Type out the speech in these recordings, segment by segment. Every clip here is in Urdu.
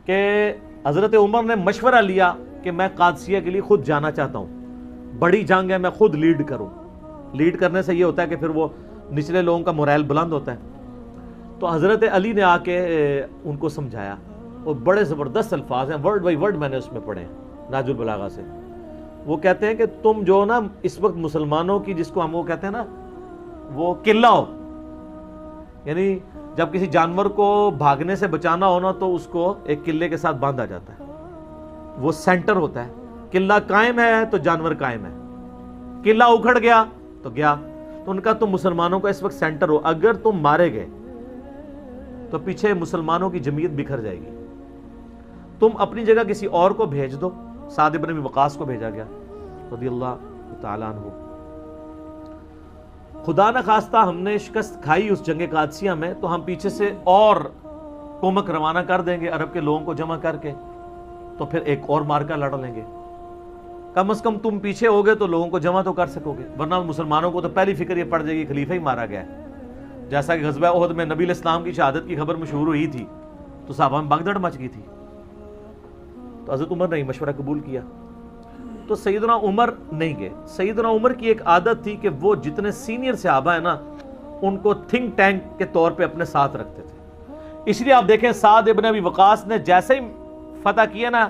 کہ حضرت عمر نے مشورہ لیا کہ میں قادسیہ کے لیے خود جانا چاہتا ہوں، بڑی جنگ ہے، میں خود لیڈ کروں۔ لیڈ کرنے سے یہ ہوتا ہے کہ پھر وہ نچلے لوگوں کا مورائل بلند ہوتا ہے۔ تو حضرت علی نے آ کے ان کو سمجھایا، اور بڑے زبردست الفاظ ہیں، ورڈ بائی ورڈ میں نے اس میں پڑھے ہیں نہج البلاغہ سے۔ وہ کہتے ہیں کہ تم جو نا اس وقت مسلمانوں کی، جس کو ہم وہ کہتے ہیں نا، وہ قلہ ہو، یعنی جب کسی جانور کو بھاگنے سے بچانا ہونا تو اس کو ایک قلعے کے ساتھ باندھا جاتا ہے، وہ سینٹر ہوتا ہے۔ قلعہ قائم ہے تو جانور قائم ہے، قلعہ اکھڑ گیا تو گیا۔ تو ان کا تم مسلمانوں کا اس وقت سینٹر ہو، اگر تم مارے گئے تو پیچھے مسلمانوں کی جمعیت بکھر جائے گی، تم اپنی جگہ کسی اور کو بھیج دو۔ سعد بن ابی وقاص کو بھیجا گیا رضی اللہ تعالیٰ عنہ۔ خدا نہ خواستہ ہم نے شکست کھائی اس جنگ قادسیہ میں تو ہم پیچھے سے اور کومک روانہ کر دیں گے عرب کے لوگوں کو جمع کر کے، تو پھر ایک اور مارکا لڑ لیں گے۔ کم از کم تم پیچھے ہوگے تو لوگوں کو جمع تو کر سکو گے، ورنہ مسلمانوں کو تو پہلی فکر یہ پڑ جائے گی خلیفہ ہی مارا گیا ہے۔ جیسا کہ غزوہ احد میں نبی علیہ السلام کی شہادت کی خبر مشہور ہوئی تھی تو صحابہ میں بھگدڑ مچ گئی تھی۔ تو حضرت عمر نے مشورہ قبول کیا، تو سیدنا عمر نہیں گئے۔ سیدنا عمر کی ایک عادت تھی کہ وہ جتنے سینئر صحابہ ہیں نا ان کو تھنک ٹینک کے طور پہ اپنے ساتھ رکھتے تھے۔ اس لیے آپ دیکھیں سعد ابن ابی وقاص نے جیسے ہی فتح کیا نا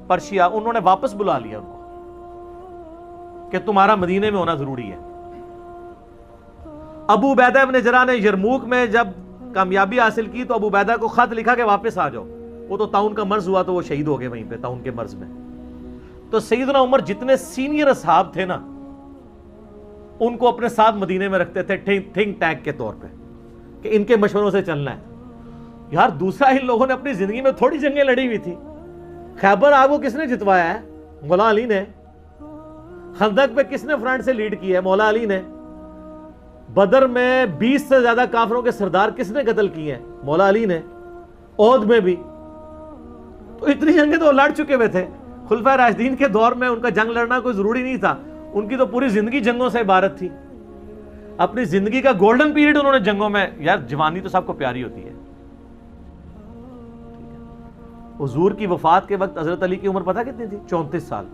پرشیا، انہوں نے واپس بلا لیا ان کو کہ تمہارا مدینے میں ہونا ضروری ہے۔ ابو عبیدہ ابن جراح نے یرموک میں جب کامیابی حاصل کی تو ابو عبیدہ کو خط لکھا کہ واپس آ جاؤ، وہ تو طاعون کا مرض ہوا تو وہ شہید ہو گئے وہیں پہ طاعون کے مرض میں۔ تو سیدنا عمر جتنے سینئر اصحاب تھے نا ان کو اپنے ساتھ مدینے میں رکھتے تھے تھنک ٹینک کے طور پہ کہ ان کے مشوروں سے چلنا ہے۔ یار دوسرا ان لوگوں نے اپنی زندگی میں تھوڑی جنگیں لڑی ہوئی تھی۔ خیبر آپ کو کس نے جتوایا ہے؟ مولا علی نے۔ خندق پہ کس نے فرنٹ سے لیڈ کیا ہے؟ مولا علی نے۔ بدر میں 20 سے زیادہ کافروں کے سردار کس نے قتل کیے ہیں؟ مولا علی نے۔ احد میں بھی۔ تو اتنی جنگیں تو لڑ چکے ہوئے تھے۔ خلفائے راشدین کے دور میں ان کا جنگ لڑنا کوئی ضروری نہیں تھا، ان کی تو پوری زندگی جنگوں سے عبارت تھی۔ اپنی زندگی کا گولڈن پیریڈ انہوں نے جنگوں میں، یار جوانی تو سب کو پیاری ہوتی ہے۔ حضور کی وفات کے وقت حضرت علی کی عمر پتہ کتنی تھی؟ 34 سال۔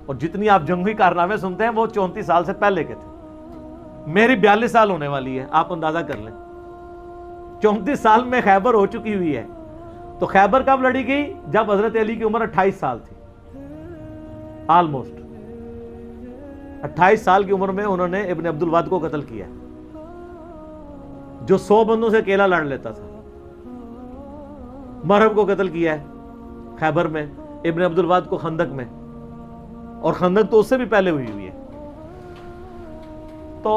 اور جتنی آپ جنگی کارنامے سنتے ہیں وہ 34 سال سے پہلے کے تھے۔ میری 42 سال ہونے والی ہے، آپ اندازہ کر لیں۔ 34 سال میں خیبر ہو چکی ہوئی ہے۔ تو خیبر کب لڑی گئی؟ جب حضرت علی کی عمر 28 سال تھی، آلموسٹ 28 سال کی عمر میں انہوں نے ابن عبد الود کو قتل کیا جو 100 بندوں سے اکیلا لڑ لیتا تھا۔ مرہب کو قتل کیا ہے خیبر میں، ابن عبد الود کو خندق میں، اور خندق تو اس سے بھی پہلے ہوئی ہے۔ تو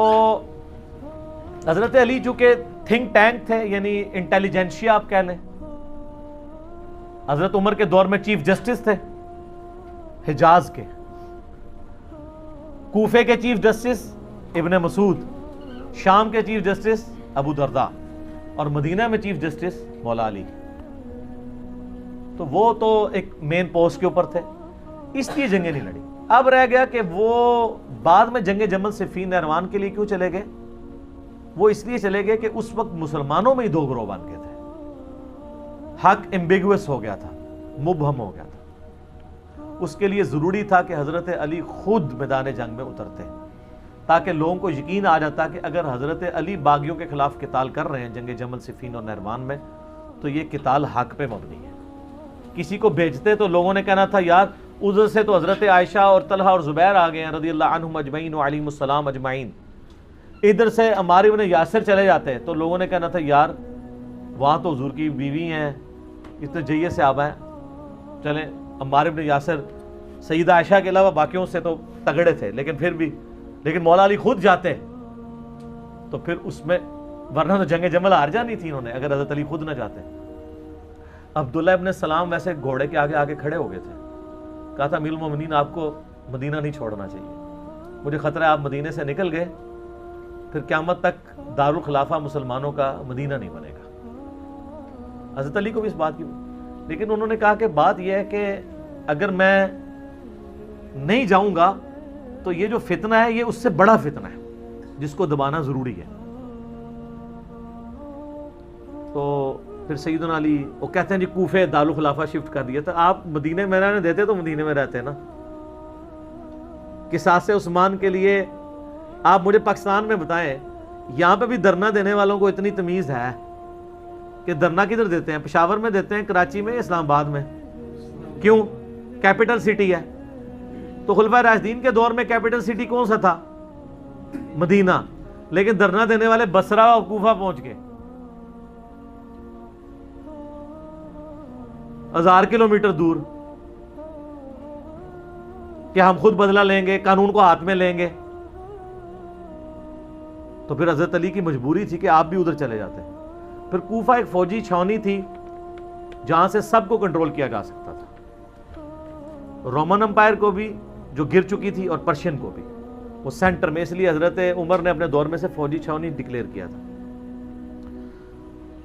حضرت علی جو کہ تھنک ٹینک تھے، یعنی انٹیلیجنشیا آپ کہہ لیں۔ حضرت عمر کے دور میں چیف جسٹس تھے حجاز کے، کوفے کے چیف جسٹس ابن مسعود، شام کے چیف جسٹس ابو درداء، اور مدینہ میں چیف جسٹس مولا علی۔ تو وہ تو ایک مین پوسٹ کے اوپر تھے، اس لیے جنگیں نہیں لڑی۔ اب رہ گیا کہ وہ بعد میں جنگ جمل صفین نہروان کے لیے کیوں چلے گئے؟ وہ اس لیے چلے گئے کہ اس وقت مسلمانوں میں ہی دو گروہ بن گئے تھے، حق ایمبیگوس ہو گیا تھا، مبہم ہو گیا تھا۔ اس کے لیے ضروری تھا کہ حضرت علی خود میدان جنگ میں اترتے تاکہ لوگوں کو یقین آ جاتا کہ اگر حضرت علی باغیوں کے خلاف قتال کر رہے ہیں جنگ جمل صفین اور نہروان میں تو یہ قتال حق پہ مبنی ہے۔ کسی کو بھیجتے تو لوگوں نے کہنا تھا یار ادھر سے تو حضرت عائشہ اور طلحہ اور زبیر آ گئے ہیں رضی اللہ عنہم اجمعین وعلیہم السلام اجمعین، ادھر سے عمار بن یاسر چلے جاتے تو لوگوں نے کہنا تھا یار وہاں تو حضور کی بیوی ہیں، اتنے جیے صحابہ ہیں، چلیں عمار بن یاسر سیدہ عائشہ کے علاوہ باقیوں سے تو تگڑے تھے لیکن پھر بھی، لیکن مولا علی خود جاتے تو پھر اس میں، ورنہ تو جنگ جمل ہار جانی تھی انہوں نے اگر حضرت علی خود نہ جاتے۔ عبداللہ ابن سلام ویسے گھوڑے کے آگے آگے کھڑے ہو گئے تھے، کہا تھا امیر المومنین آپ کو مدینہ نہیں چھوڑنا چاہیے، مجھے خطرہ ہے آپ مدینے سے نکل گئے پھر قیامت تک دارالخلافہ مسلمانوں کا مدینہ نہیں بنے گا۔ حضرت علی کو بھی اس بات کی، لیکن انہوں نے کہا کہ بات یہ ہے کہ اگر میں نہیں جاؤں گا تو یہ جو فتنہ ہے یہ اس سے بڑا فتنہ ہے جس کو دبانا ضروری ہے۔ تو پھر سیدنا علی وہ کہتے ہیں جی کوفے دارالخلافہ شفٹ کر دیا تھا. آپ مدینے میں رہنے دیتے تو مدینے میں رہتے نا. قصاص عثمان کے لیے آپ مجھے پاکستان میں بتائیں, یہاں پہ بھی دھرنا دینے والوں کو اتنی تمیز ہے کہ دھرنا کدھر دیتے ہیں؟ پشاور میں دیتے ہیں, کراچی میں, اسلام آباد میں. کیوں؟ کیپٹل سٹی ہے. تو خلفائے راشدین کے دور میں کیپٹل سٹی کون سا تھا؟ مدینہ. لیکن دھرنا دینے والے بصرہ اور کوفہ پہنچ گئے, 1000 کلومیٹر دور, کہ ہم خود بدلہ لیں گے, قانون کو ہاتھ میں لیں گے. تو پھر حضرت علی کی مجبوری تھی کہ آپ بھی ادھر چلے جاتے. پھر کوفہ ایک فوجی چھاونی تھی جہاں سے سب کو کنٹرول کیا جا سکتا تھا, رومن امپائر کو بھی جو گر چکی تھی اور پرشین کو بھی. وہ سینٹر میں, اس لیے حضرت عمر نے اپنے دور میں سے فوجی چھاونی ڈکلیئر کیا تھا.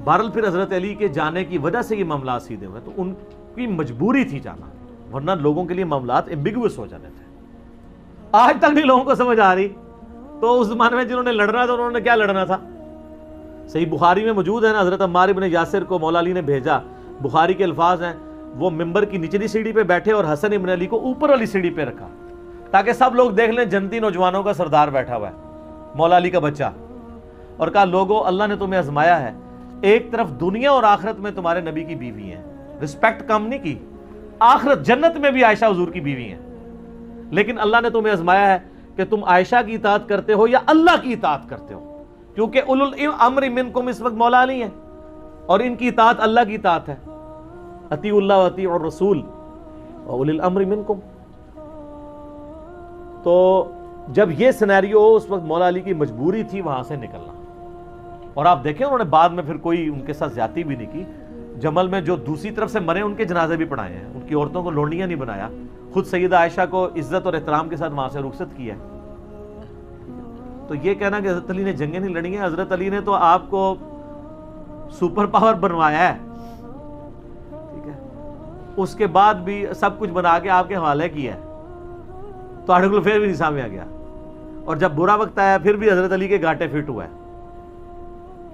بہرحال پھر حضرت علی کے جانے کی وجہ سے یہ معاملات سیدھے ہوئے, تو ان کی مجبوری تھی جانا, ورنہ لوگوں کے لیے معاملات ایمبیگوس ہو جانے تھے. آج تک نہیں لوگوں کو سمجھ آ رہی. تو اس زمانے میں جنہوں نے لڑنا تھا انہوں نے کیا لڑنا تھا؟ صحیح بخاری میں موجود ہے نا, حضرت عمار بن یاسر کو مولا علی نے بھیجا. بخاری کے الفاظ ہیں, وہ ممبر کی نچلی سیڑھی پہ بیٹھے اور حسن ابن علی کو اوپر والی سیڑھی پہ رکھا تاکہ سب لوگ دیکھ لیں جنتی نوجوانوں کا سردار بیٹھا ہوا ہے, مولا علی کا بچہ. اور کہا لوگو اللہ نے تمہیں آزمایا ہے, ایک طرف دنیا اور آخرت میں تمہارے نبی کی بیوی ہیں, رسپیکٹ کم نہیں کی, آخرت جنت میں بھی عائشہ حضور کی بیوی ہیں, لیکن اللہ نے تمہیں آزمایا ہے کہ تم عائشہ کی اطاعت کرتے ہو یا اللہ کی اطاعت کرتے ہو, کیونکہ اولو الامر منکم اس وقت مولا علی ہیں اور ان کی اطاعت اللہ کی اطاعت ہے. اطیعوا اللہ واطیعوا الرسول واولی الامر منکم. تو جب یہ سینیریو ہو, اس وقت مولا علی کی مجبوری تھی وہاں سے نکلنا. اور آپ دیکھیں انہوں نے بعد میں پھر کوئی ان کے ساتھ زیادتی بھی نہیں کی. جمل میں جو دوسری طرف سے مرے ان کے جنازے بھی پڑھائے ہیں, ان کی عورتوں کو لونڈیاں نہیں بنایا, خود سیدہ عائشہ کو عزت اور احترام کے ساتھ وہاں سے رخصت کیا. تو یہ کہنا کہ حضرت علی نے جنگیں نہیں لڑی ہیں, حضرت علی نے تو آپ کو سپر پاور بنوایا ہے, ٹھیک ہے, اس کے بعد بھی سب کچھ بنا کے آپ کے حوالے کیا ہے, تو آرٹیکل پھر بھی نہیں سامنے آ گیا. اور جب برا وقت آیا پھر بھی حضرت علی کے گھاٹے فٹ ہوا ہے,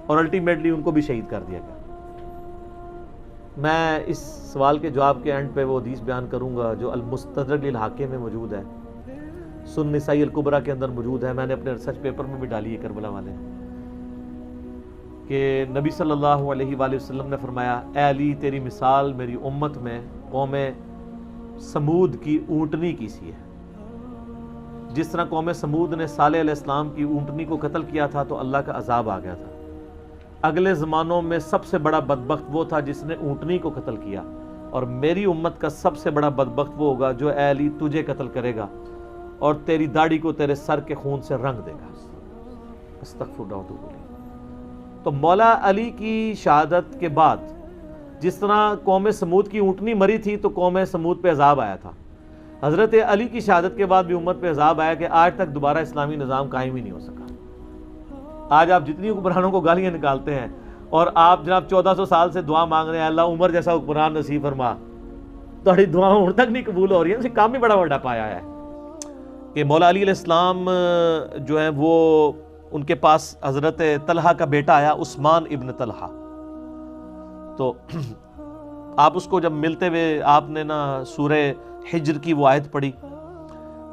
اور الٹیمیٹلی ان کو بھی شہید کر دیا گیا. میں اس سوال کے جواب کے اینڈ پہ وہ حدیث بیان کروں گا جو المستدرک للحاکم میں موجود ہے, سنن نسائی الکبریٰ کے اندر موجود ہے. میں نے اپنے ریسرچ پیپر میں بھی ڈالی ہے کربلا والے, کہ نبی صلی اللہ علیہ وآلہ وسلم نے فرمایا, اے علی تیری مثال میری امت میں قوم سمود کی اونٹنی کی سی ہے. جس طرح قوم سمود نے صالح علیہ السلام کی اونٹنی کو قتل کیا تھا تو اللہ کا عذاب آ گیا تھا. اگلے زمانوں میں سب سے بڑا بدبخت وہ تھا جس نے اونٹنی کو قتل کیا, اور میری امت کا سب سے بڑا بدبخت وہ ہوگا جو اے علی تجھے قتل کرے گا اور تیری داڑھی کو تیرے سر کے خون سے رنگ دے گا. استغفر اللہ واتوب الیہ. تو مولا علی کی شہادت کے بعد جس طرح قوم سمود کی اونٹنی مری تھی تو قوم سمود پہ عذاب آیا تھا, حضرت علی کی شہادت کے بعد بھی امت پہ عذاب آیا کہ آج تک دوبارہ اسلامی نظام قائم ہی نہیں ہو سکا. آج آپ جتنی حکمرانوں کو گالیاں نکالتے ہیں اور آپ جناب 1400 سال سے دعا مانگ رہے ہیں اللہ عمر جیسا حکمران نصیب فرما, تھوڑی دعاؤں ہوں تک نہیں قبول ہو رہی ہیں. اسے کام بھی بڑا بڑا پایا ہے کہ مولا علی علیہ السلام جو ہیں وہ ان کے پاس حضرت طلحہ کا بیٹا آیا, عثمان ابن طلحہ. تو آپ اس کو جب ملتے ہوئے آپ نے نا سورہ حجر کی وہ آیت پڑھی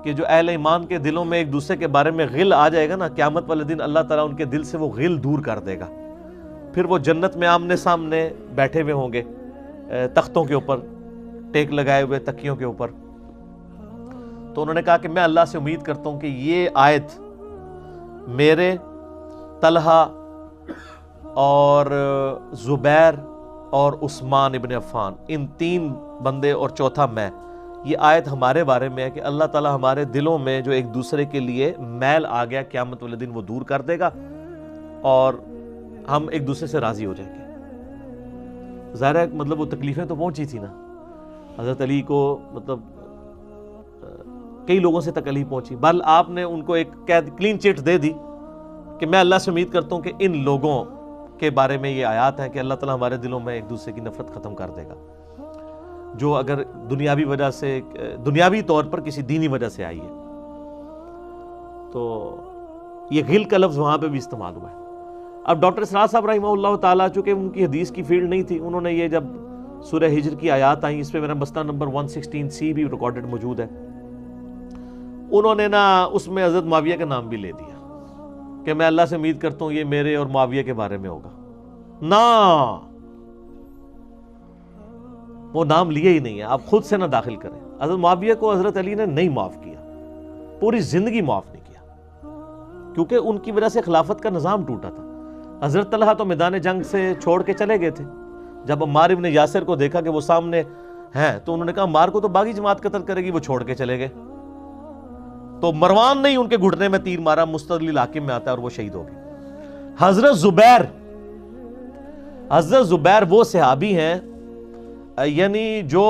کہ جو اہل ایمان کے دلوں میں ایک دوسرے کے بارے میں غل آ جائے گا نا, قیامت والے دن اللہ تعالیٰ ان کے دل سے وہ غل دور کر دے گا. پھر وہ جنت میں آمنے سامنے بیٹھے ہوئے ہوں گے, تختوں کے اوپر ٹیک لگائے ہوئے, تکیوں کے اوپر. تو انہوں نے کہا کہ میں اللہ سے امید کرتا ہوں کہ یہ آیت میرے, طلحہ اور زبیر اور عثمان ابن عفان, ان 3 بندے اور چوتھا میں, یہ آیت ہمارے بارے میں ہے کہ اللہ تعالیٰ ہمارے دلوں میں جو ایک دوسرے کے لیے میل آ گیا قیامت والے دن وہ دور کر دے گا اور ہم ایک دوسرے سے راضی ہو جائیں گے. ظاہر ہے مطلب وہ تکلیفیں تو پہنچی تھی نا حضرت علی کو, مطلب کئی لوگوں سے تکلیف پہنچی. بل آپ نے ان کو ایک کلین چٹ دے دی کہ میں اللہ سے امید کرتا ہوں کہ ان لوگوں کے بارے میں یہ آیات ہیں کہ اللہ تعالیٰ ہمارے دلوں میں ایک دوسرے کی نفرت ختم کر دے گا, جو اگر دنیاوی وجہ سے, دنیاوی طور پر کسی دینی وجہ سے آئی ہے. تو یہ غل کا لفظ وہاں پہ بھی استعمال ہوا ہے. اب ڈاکٹر اسرار صاحب رحمہ اللہ تعالیٰ، چونکہ ان کی حدیث کی فیلڈ نہیں تھی، انہوں نے یہ جب سورہ ہجر کی آیات آئیں، اس پہ میرا مسئلہ نمبر 116C بھی ریکارڈڈ موجود ہے، انہوں نے نا اس میں حضرت معاویہ کا نام بھی لے دیا کہ میں اللہ سے امید کرتا ہوں یہ میرے اور معاویہ کے بارے میں ہوگا. نا، وہ نام لیا ہی نہیں ہے، آپ خود سے نہ داخل کریں. حضرت معاویہ کو حضرت علی نے نہیں معاف کیا، پوری زندگی معاف نہیں کیا، کیونکہ ان کی وجہ سے خلافت کا نظام ٹوٹا تھا. حضرت طلحہ تو میدان جنگ سے چھوڑ کے چلے گئے تھے. جب عمار ابن یاسر کو دیکھا کہ وہ سامنے ہیں تو انہوں نے کہا عمار کو تو باغی جماعت قتل کرے گی، وہ چھوڑ کے چلے گئے. تو مروان نے ان کے گھٹنے میں تیر مارا، مستدل حاکم میں آتا ہے، اور وہ شہید ہو گئے. حضرت زبیر وہ صحابی ہیں یعنی جو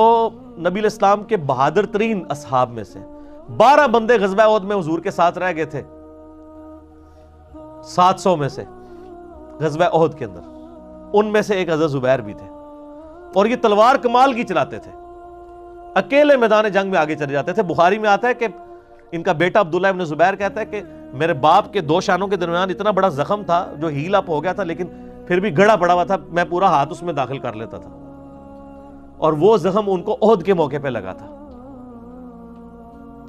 نبی علیہ السلام کے بہادر ترین اصحاب میں سے 12 بندے غزوہ احد میں حضور کے ساتھ رہ گئے تھے 700 میں سے غزوہ احد کے اندر، ان میں سے ایک حضرت زبیر بھی تھے. اور یہ تلوار کمال کی چلاتے تھے، اکیلے میدان جنگ میں آگے چلے جاتے تھے. بخاری میں آتا ہے کہ ان کا بیٹا عبداللہ ابن زبیر کہتا ہے کہ میرے باپ کے 2 شانوں کے درمیان اتنا بڑا زخم تھا جو ہیل اپ ہو گیا تھا، لیکن پھر بھی گڑا پڑا ہوا تھا، میں پورا ہاتھ اس میں داخل کر لیتا تھا، اور وہ زخم ان کو احد کے موقع پہ لگا تھا.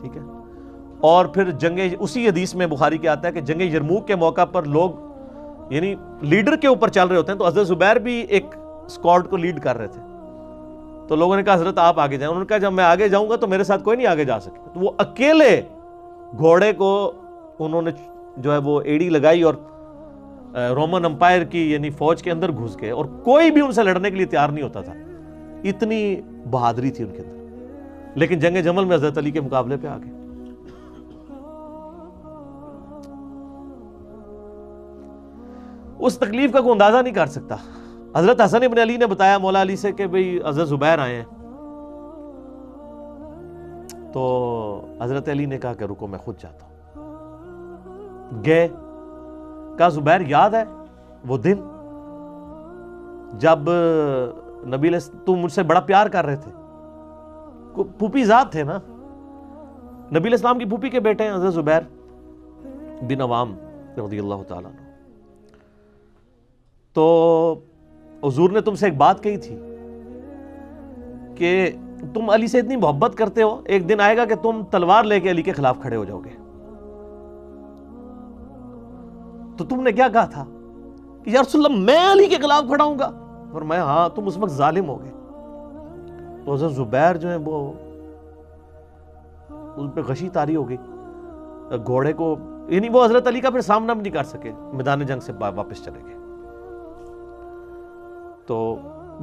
ٹھیک ہے. اور پھر اسی حدیث میں بخاری کے آتا ہے کہ جنگ یرموک کے موقع پر لوگ یعنی لیڈر کے اوپر چل رہے ہوتے ہیں، تو حضرت زبیر بھی ایک اسکواڈ کو لیڈ کر رہے تھے. تو لوگوں نے کہا حضرت آپ آگے جائیں. انہوں نے کہا جب میں آگے جاؤں گا تو میرے ساتھ کوئی نہیں آگے جا سکے. تو وہ اکیلے گھوڑے کو انہوں نے جو ہے وہ ایڑی لگائی اور رومن امپائر کی یعنی فوج کے اندر گھس گئے، اور کوئی بھی ان سے لڑنے کے لیے تیار نہیں ہوتا تھا. اتنی بہادری تھی ان کے اندر. لیکن جنگ جمل میں حضرت علی کے مقابلے پہ آ گئے. اس تکلیف کا کوئی اندازہ نہیں کر سکتا. حضرت حسن ابن علی نے بتایا مولا علی سے کہ بھئی حضرت زبیر آئے ہیں، تو حضرت علی نے کہا کہ رکو میں خود جاتا ہوں. گئے، کہا زبیر یاد ہے وہ دن جب نبی تم مجھ سے بڑا پیار کر رہے تھے؟ پھوپھی ذات تھے نا، نبی علیہ السلام کی پھوپھی کے بیٹے ہیں حضرت زبیر بن عوام رضی اللہ تعالیٰ عنہ. تو حضور نے تم سے ایک بات کہی تھی کہ تم علی سے اتنی محبت کرتے ہو، ایک دن آئے گا کہ تم تلوار لے کے علی کے خلاف کھڑے ہو جاؤ گے. تو تم نے کیا کہا تھا کہ یا رسول اللہ میں علی کے خلاف کھڑا ہوں گا؟ اور میں ہاں تم اس وقت ظالم ہو گئے. تو حضرت زبیر جو ہے وہ ان پہ غشی طاری ہو گئی گھوڑے کو، یعنی وہ حضرت علی کا پھر سامنا بھی نہیں کر سکے، میدان جنگ سے واپس چلے گئے. تو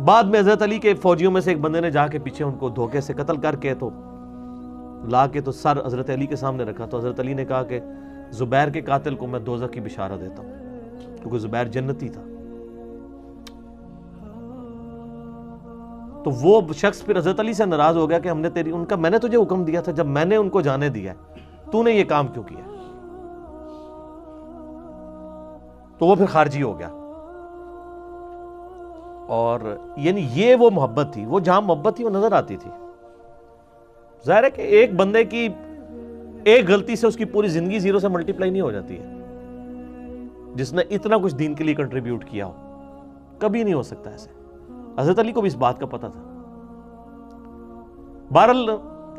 بعد میں حضرت علی کے فوجیوں میں سے ایک بندے نے جا کے پیچھے ان کو دھوکے سے قتل کر کے تو لا کے تو سر حضرت علی کے سامنے رکھا. تو حضرت علی نے کہا کہ زبیر کے قاتل کو میں دوزخ کی بشارت دیتا ہوں، کیونکہ زبیر جنتی تھا. تو وہ شخص پھر حضرت علی سے ناراض ہو گیا کہ ہم نے میں نے تجھے حکم دیا تھا، جب میں نے ان کو جانے دیا تو نے یہ کام کیوں کیا؟ تو وہ پھر خارجی ہو گیا. اور یعنی یہ وہ محبت تھی، وہ جہاں محبت تھی وہ نظر آتی تھی. ظاہر ہے کہ ایک بندے کی ایک غلطی سے اس کی پوری زندگی زیرو سے ملٹیپلائی نہیں ہو جاتی ہے. جس نے اتنا کچھ دین کے لیے کنٹریبیوٹ کیا ہو کبھی نہیں ہو سکتا ایسے. حضرت علی کو بھی اس بات کا پتہ تھا. بہرحال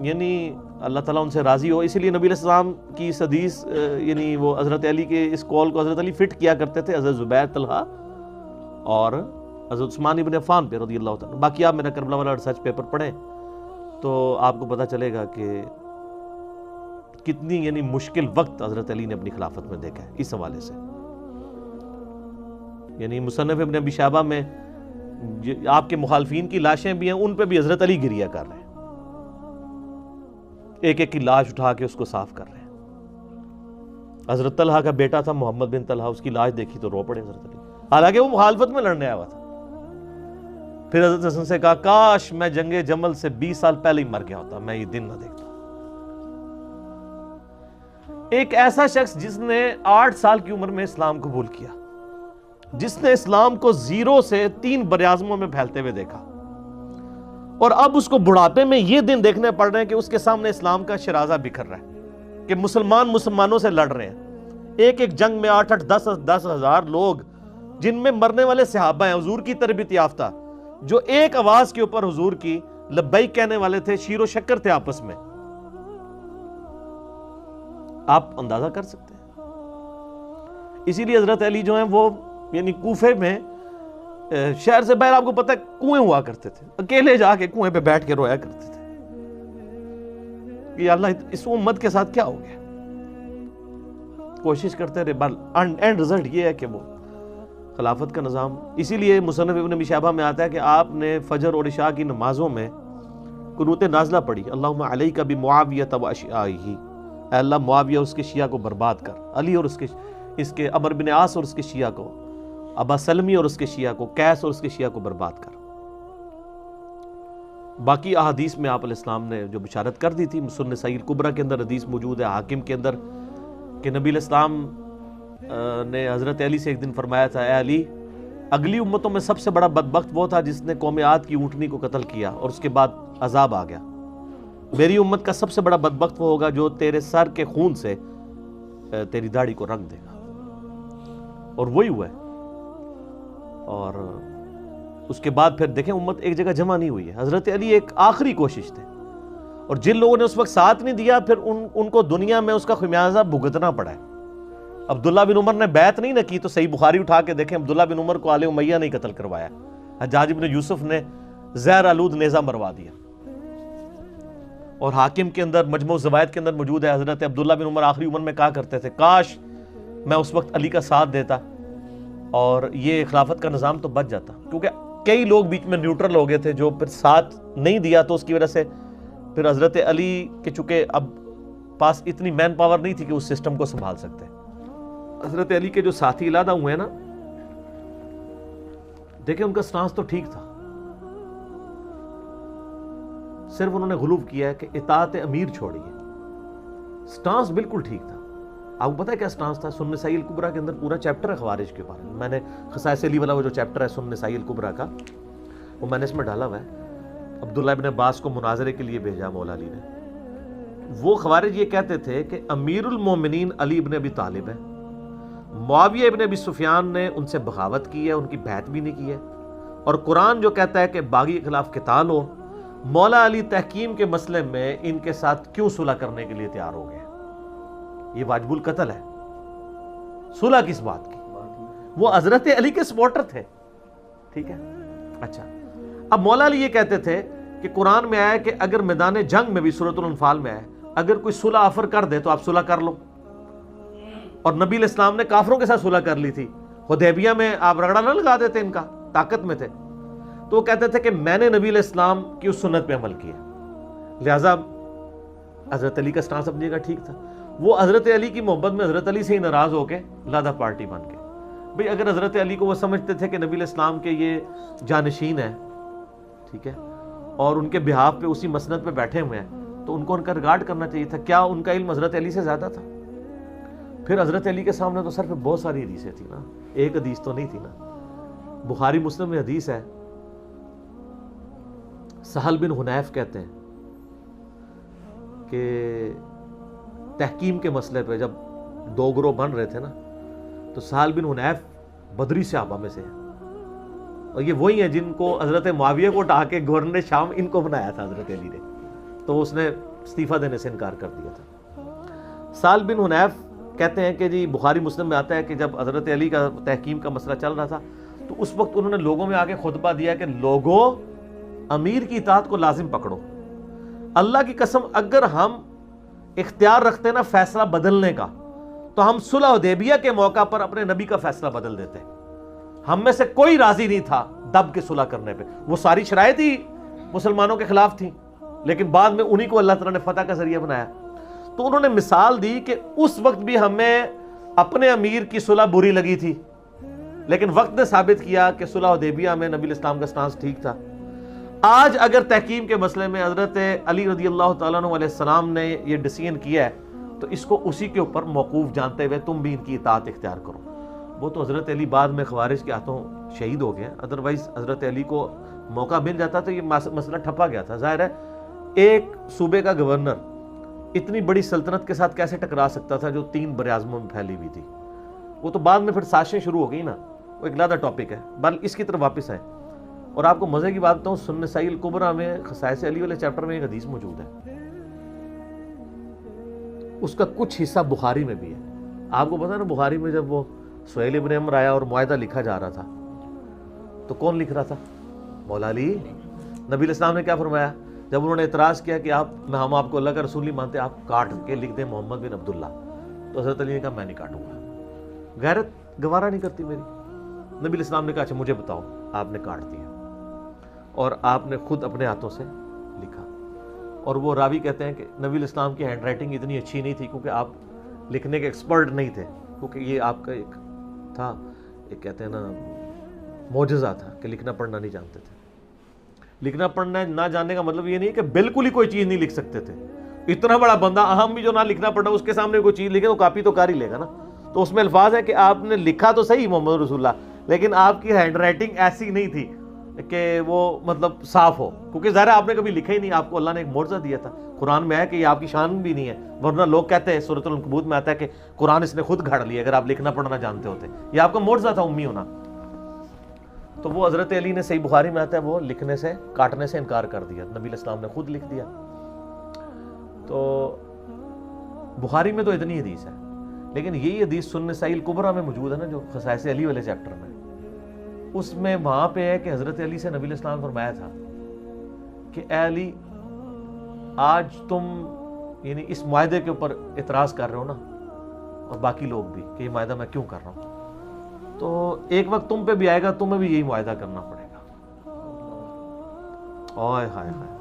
یعنی اللہ تعالیٰ ان سے راضی ہو، اسی لیے نبی علیہ السلام کی اس حدیث یعنی وہ حضرت علی کے اس قول کو حضرت علی فٹ کیا کرتے تھے حضرت زبیر، طلحہ اور حضرت عثمان ابن عفان پہ رضی اللہ تعالیٰ. باقی آپ میرا کربلا والا ریسرچ پیپر پڑھیں تو آپ کو پتہ چلے گا کہ کتنی یعنی مشکل وقت حضرت علی نے اپنی خلافت میں دیکھا ہے اس حوالے سے. یعنی مصنف ابن ابی شیبہ میں آپ کے مخالفین کی لاشیں بھی ہیں، ان پہ بھی حضرت علی گریہ کر رہے ہیں، ایک ایک کی لاش اٹھا کے اس کو صاف کر رہے ہیں. حضرت طلحہ کا بیٹا تھا محمد بن طلحہ، اس کی لاش دیکھی تو رو پڑے حضرت علی، حالانکہ وہ مخالفت میں لڑنے آیا ہوا تھا. پھر حضرت حسن سے کہا کاش میں جنگ جمل سے 20 سال پہلے ہی مر گیا ہوتا، میں یہ دن نہ دیکھتا. ایک ایسا شخص جس نے 8 سال کی عمر میں اسلام قبول کیا، جس نے اسلام کو 0 سے 3 براعظموں میں پھیلتے ہوئے دیکھا، اور اب اس کو بڑھاپے میں یہ دن دیکھنے پڑ رہے ہیں کہ اس کے سامنے اسلام کا شرازہ بکھر رہا ہے، کہ مسلمانوں سے لڑ رہے ہیں. ایک ایک جنگ میں 8-10 ہزار لوگ جن میں مرنے والے صحابہ ہیں حضور کی تربیت یافتہ، جو ایک آواز کے اوپر حضور کی لبیک کہنے والے تھے، شیر و شکر تھے آپس میں. آپ اندازہ کر سکتے ہیں. اسی لیے حضرت علی جو ہیں وہ یعنی کوفے میں شہر سے باہر آپ کو پتہ ہے کنویں ہوا کرتے تھے، اکیلے جا کے کنویں پہ بیٹھ کے رویا کرتے تھے کہ اللہ اس امت کے ساتھ کیا ہو گیا. کوشش کرتے رہے، اینڈ رزلٹ یہ ہے کہ وہ خلافت کا نظام. اسی لیے مصنف ابن ابی شیبہ میں آتا ہے کہ آپ نے فجر اور عشاء کی نمازوں میں قنوت نازلہ پڑھی، اللہم علیک بمعاویہ و اشیاعہ، اے اللہ معاویہ اس کے شیعہ کو برباد کر، علی اور اس کے عمرو بن عاص اور اس کے شیعہ کو، ابا سلمی اور اس کے شیعہ کو، قیس اور اس کے شیعہ کو برباد کر. باقی احادیث میں آپ علیہ السلام نے جو بشارت کر دی تھی، سنن نسائی الکبریٰ کے اندر حدیث موجود ہے، حاکم کے اندر، کہ نبی علیہ السلام نے حضرت علی سے ایک دن فرمایا تھا، اے علی، اگلی امتوں میں سب سے بڑا بدبخت وہ تھا جس نے قوم عاد کی اونٹنی کو قتل کیا اور اس کے بعد عذاب آ گیا. میری امت کا سب سے بڑا بدبخت وہ ہوگا جو تیرے سر کے خون سے تیری داڑھی کو رنگ دے گا. اور وہی ہوا ہے. اور اس کے بعد پھر دیکھیں امت ایک جگہ جمع نہیں ہوئی ہے. حضرت علی ایک آخری کوشش تھے، اور جن لوگوں نے اس وقت ساتھ نہیں دیا پھر ان کو دنیا میں اس کا خمیازہ بھگتنا پڑا ہے. عبداللہ بن عمر نے بیعت نہیں نہ کی تو صحیح بخاری اٹھا کے دیکھیں، عبداللہ بن عمر کو آل امیہ نہیں قتل کروایا، حجاج بن یوسف نے زہر آلود نیزہ مروا دیا. اور حاکم کے اندر مجموع الزوائد کے اندر موجود ہے، حضرت عبداللہ بن عمر آخری عمر میں کہا کرتے تھے، کاش میں اس وقت علی کا ساتھ دیتا اور یہ خلافت کا نظام تو بچ جاتا. کیونکہ کئی لوگ بیچ میں نیوٹرل ہو گئے تھے جو پھر ساتھ نہیں دیا، تو اس کی وجہ سے پھر حضرت علی کے چونکہ اب پاس اتنی مین پاور نہیں تھی کہ اس سسٹم کو سنبھال سکتے. حضرت علی کے جو ساتھی علیحدہ ہوئے نا، دیکھیں ان کا سٹانس تو ٹھیک تھا، صرف انہوں نے غلو کیا ہے کہ اطاعت امیر چھوڑیے. سٹانس بالکل ٹھیک تھا. آپ کو پتہ ہے کیا سٹانس تھا؟ سنن نسائی الکبریٰ کے اندر پورا چیپٹر ہے خوارج کے بارے میں. میں نے خصائص علی والا وہ جو چیپٹر ہے سنن نسائی الکبریٰ کا، وہ میں نے اس میں ڈالا ہوا ہے. عبداللہ ابن عباس کو مناظرے کے لیے بھیجا مولا علی نے. وہ خوارج یہ کہتے تھے کہ امیر المومنین علی ابن ابی طالب ہے، معاویہ ابن ابی سفیان نے ان سے بغاوت کی ہے، ان کی بیعت بھی نہیں کی ہے، اور قرآن جو کہتا ہے کہ باغی کے خلاف قتال ہو، مولا علی تحکیم کے مسئلے میں ان کے ساتھ کیوں صلح کرنے کے لیے تیار ہو گئے؟ یہ واجب القتل ہے. صلح کس بات کی؟ وہ حضرت علی کے سپورٹر تھے. ٹھیک ہے، اچھا. اب مولا علی یہ کہتے تھے کہ قرآن میں آیا کہ اگر میدان جنگ میں بھی سورۃ الانفال میں آیا اگر کوئی صلح آفر کر دے تو آپ صلح کر لو. اور نبی علیہ السلام نے کافروں کے ساتھ صلح کر لی تھی، حدیبیہ میں آپ رگڑا نہ لگا دیتے، ان کا طاقت میں تھے. تو وہ کہتے تھے کہ میں نے نبی علیہ السلام کی اس سنت پہ عمل کیا، لہٰذا حضرت علی کا سٹانس اپنی جگہ ٹھیک تھا. وہ حضرت علی کی محبت میں حضرت علی سے ہی ناراض ہو کے علیحدہ پارٹی بن گئے. بھئی اگر حضرت علی کو وہ سمجھتے تھے کہ نبی علیہ السلام کے یہ جانشین ہیں، ٹھیک ہے، اور ان کے بہاف پہ اسی مسند پہ بیٹھے ہوئے ہیں، تو ان کو ان کا ریگارڈ کرنا چاہیے تھا. کیا ان کا علم حضرت علی سے زیادہ تھا؟ پھر حضرت علی کے سامنے تو سر پہ بہت ساری حدیثیں تھیں نا، ایک حدیث تو نہیں تھی نا. بخاری مسلم میں حدیث ہے، سہل بن حنیف کہتے ہیں کہ تحکیم کے مسئلے پہ جب دو گروہ بن رہے تھے نا، تو سہل بن حنیف بدری صحابہ میں سے ہیں، اور یہ وہی ہیں جن کو حضرت معاویہ کو اٹھا کے گورنر شام ان کو بنایا تھا حضرت علی نے، تو اس نے استعفیٰ دینے سے انکار کر دیا تھا. سہل بن حنیف کہتے ہیں کہ جی بخاری مسلم میں آتا ہے کہ جب حضرت علی کا تحکیم کا مسئلہ چل رہا تھا تو اس وقت انہوں نے لوگوں میں آگے خطبہ دیا کہ لوگوں، امیر کی اطاعت کو لازم پکڑو. اللہ کی قسم اگر ہم اختیار رکھتے نا فیصلہ بدلنے کا تو ہم صلح حدیبیہ کے موقع پر اپنے نبی کا فیصلہ بدل دیتے. ہم میں سے کوئی راضی نہیں تھا دب کے صلح کرنے پہ. وہ ساری شرائط ہی مسلمانوں کے خلاف تھیں، لیکن بعد میں انہی کو اللہ تعالیٰ نے فتح کا ذریعہ بنایا. تو انہوں نے مثال دی کہ اس وقت بھی ہمیں اپنے امیر کی صلح بری لگی تھی، لیکن وقت نے ثابت کیا کہ صلح حدیبیہ میں نبی الاسلام کا سٹانس ٹھیک تھا. آج اگر تحکیم کے مسئلے میں حضرت علی رضی اللہ تعالیٰ عنہ علیہ السلام نے یہ ڈیسیژن کیا ہے تو اس کو اسی کے اوپر موقوف جانتے ہوئے تم بھی ان کی اطاعت اختیار کرو. وہ تو حضرت علی بعد میں خوارج کے ہاتھوں شہید ہو گئے، ادروائز حضرت علی کو موقع مل جاتا تو یہ مسئلہ ٹھپا گیا تھا. ظاہر ہے ایک صوبے کا گورنر اتنی بڑی سلطنت کے ساتھ کیسے ٹکرا سکتا تھا جو 3 براعظموں میں پھیلی ہوئی تھی. وہ تو بعد میں پھر سازشیں شروع ہو گئی نا وہ ایک علیحدہ ٹاپک ہے، بل اس کی طرف واپس آئیں. اور آپ کو مزے کی بات بتاؤں، سنن نسائی الکبریٰ میں خصائص علی والے چیپٹر میں ایک حدیث موجود ہے، اس کا کچھ حصہ بخاری میں بھی ہے. آپ کو پتا ہے نا بخاری میں جب وہ سہیل ابن عمر آیا اور معاہدہ لکھا جا رہا تھا تو کون لکھ رہا تھا؟ مولا علی. نبی علیہ السلام نے کیا فرمایا جب انہوں نے اعتراض کیا کہ ہم آپ کو اللہ کا رسول نہیں مانتے، آپ کاٹ کے لکھ دیں محمد بن عبداللہ، تو حضرت علی نے کہا میں نہیں کاٹوں گا، غیرت گوارا نہیں کرتی میری. نبی علیہ السلام نے کہا اچھا مجھے بتاؤ. آپ نے کاٹ دیا اور آپ نے خود اپنے ہاتھوں سے لکھا. اور وہ راوی کہتے ہیں کہ نبی علیہ السلام کی ہینڈ رائٹنگ اتنی اچھی نہیں تھی کیونکہ آپ لکھنے کے ایکسپرٹ نہیں تھے، کیونکہ یہ آپ کا ایک تھا، ایک کہتے ہیں نا معجزہ تھا کہ لکھنا پڑھنا نہیں جانتے تھے. لکھنا پڑھنا نہ جاننے کا مطلب یہ نہیں کہ بالکل ہی کوئی چیز نہیں لکھ سکتے تھے. اتنا بڑا بندہ اہم بھی جو نہ لکھنا پڑھنا، اس کے سامنے کوئی چیز لکھے تو کاپی تو کر ہی لے گا نا. تو اس میں الفاظ ہے کہ آپ نے لکھا تو صحیح محمد رسول اللہ، لیکن آپ کی ہینڈ رائٹنگ ایسی نہیں تھی کہ وہ مطلب صاف ہو، کیونکہ ظاہر آپ نے کبھی لکھا ہی نہیں. آپ کو اللہ نے ایک معجزہ دیا تھا. قرآن میں ہے کہ یہ آپ کی شان بھی نہیں ہے، ورنہ لوگ کہتے ہیں سورۃ العنکبوت میں آتا ہے کہ قرآن اس نے خود گھڑ لیا اگر آپ لکھنا پڑھنا جانتے ہوتے. یہ آپ کا معجزہ تھا امی ہونا. تو وہ حضرت علی نے، صحیح بخاری میں آتا ہے، وہ لکھنے سے کاٹنے سے انکار کر دیا. نبی علیہ السلام نے خود لکھ دیا. تو بخاری میں تو اتنی حدیث ہے، لیکن یہی حدیث سنن نسائی الکبریٰ میں موجود ہے نا، جو خصائص علی والے چیپٹر میں، اس میں وہاں پہ ہے کہ حضرت علی سے نبی علیہ السلام نے فرمایا تھا کہ اے علی، آج تم یعنی اس معاہدے کے اوپر اعتراض کر رہے ہو نا، اور باقی لوگ بھی، کہ یہ معاہدہ میں کیوں کر رہا ہوں، تو ایک وقت تم پہ بھی آئے گا، تمہیں بھی یہی معاہدہ کرنا پڑے گا. اوئے ہائے ہائے.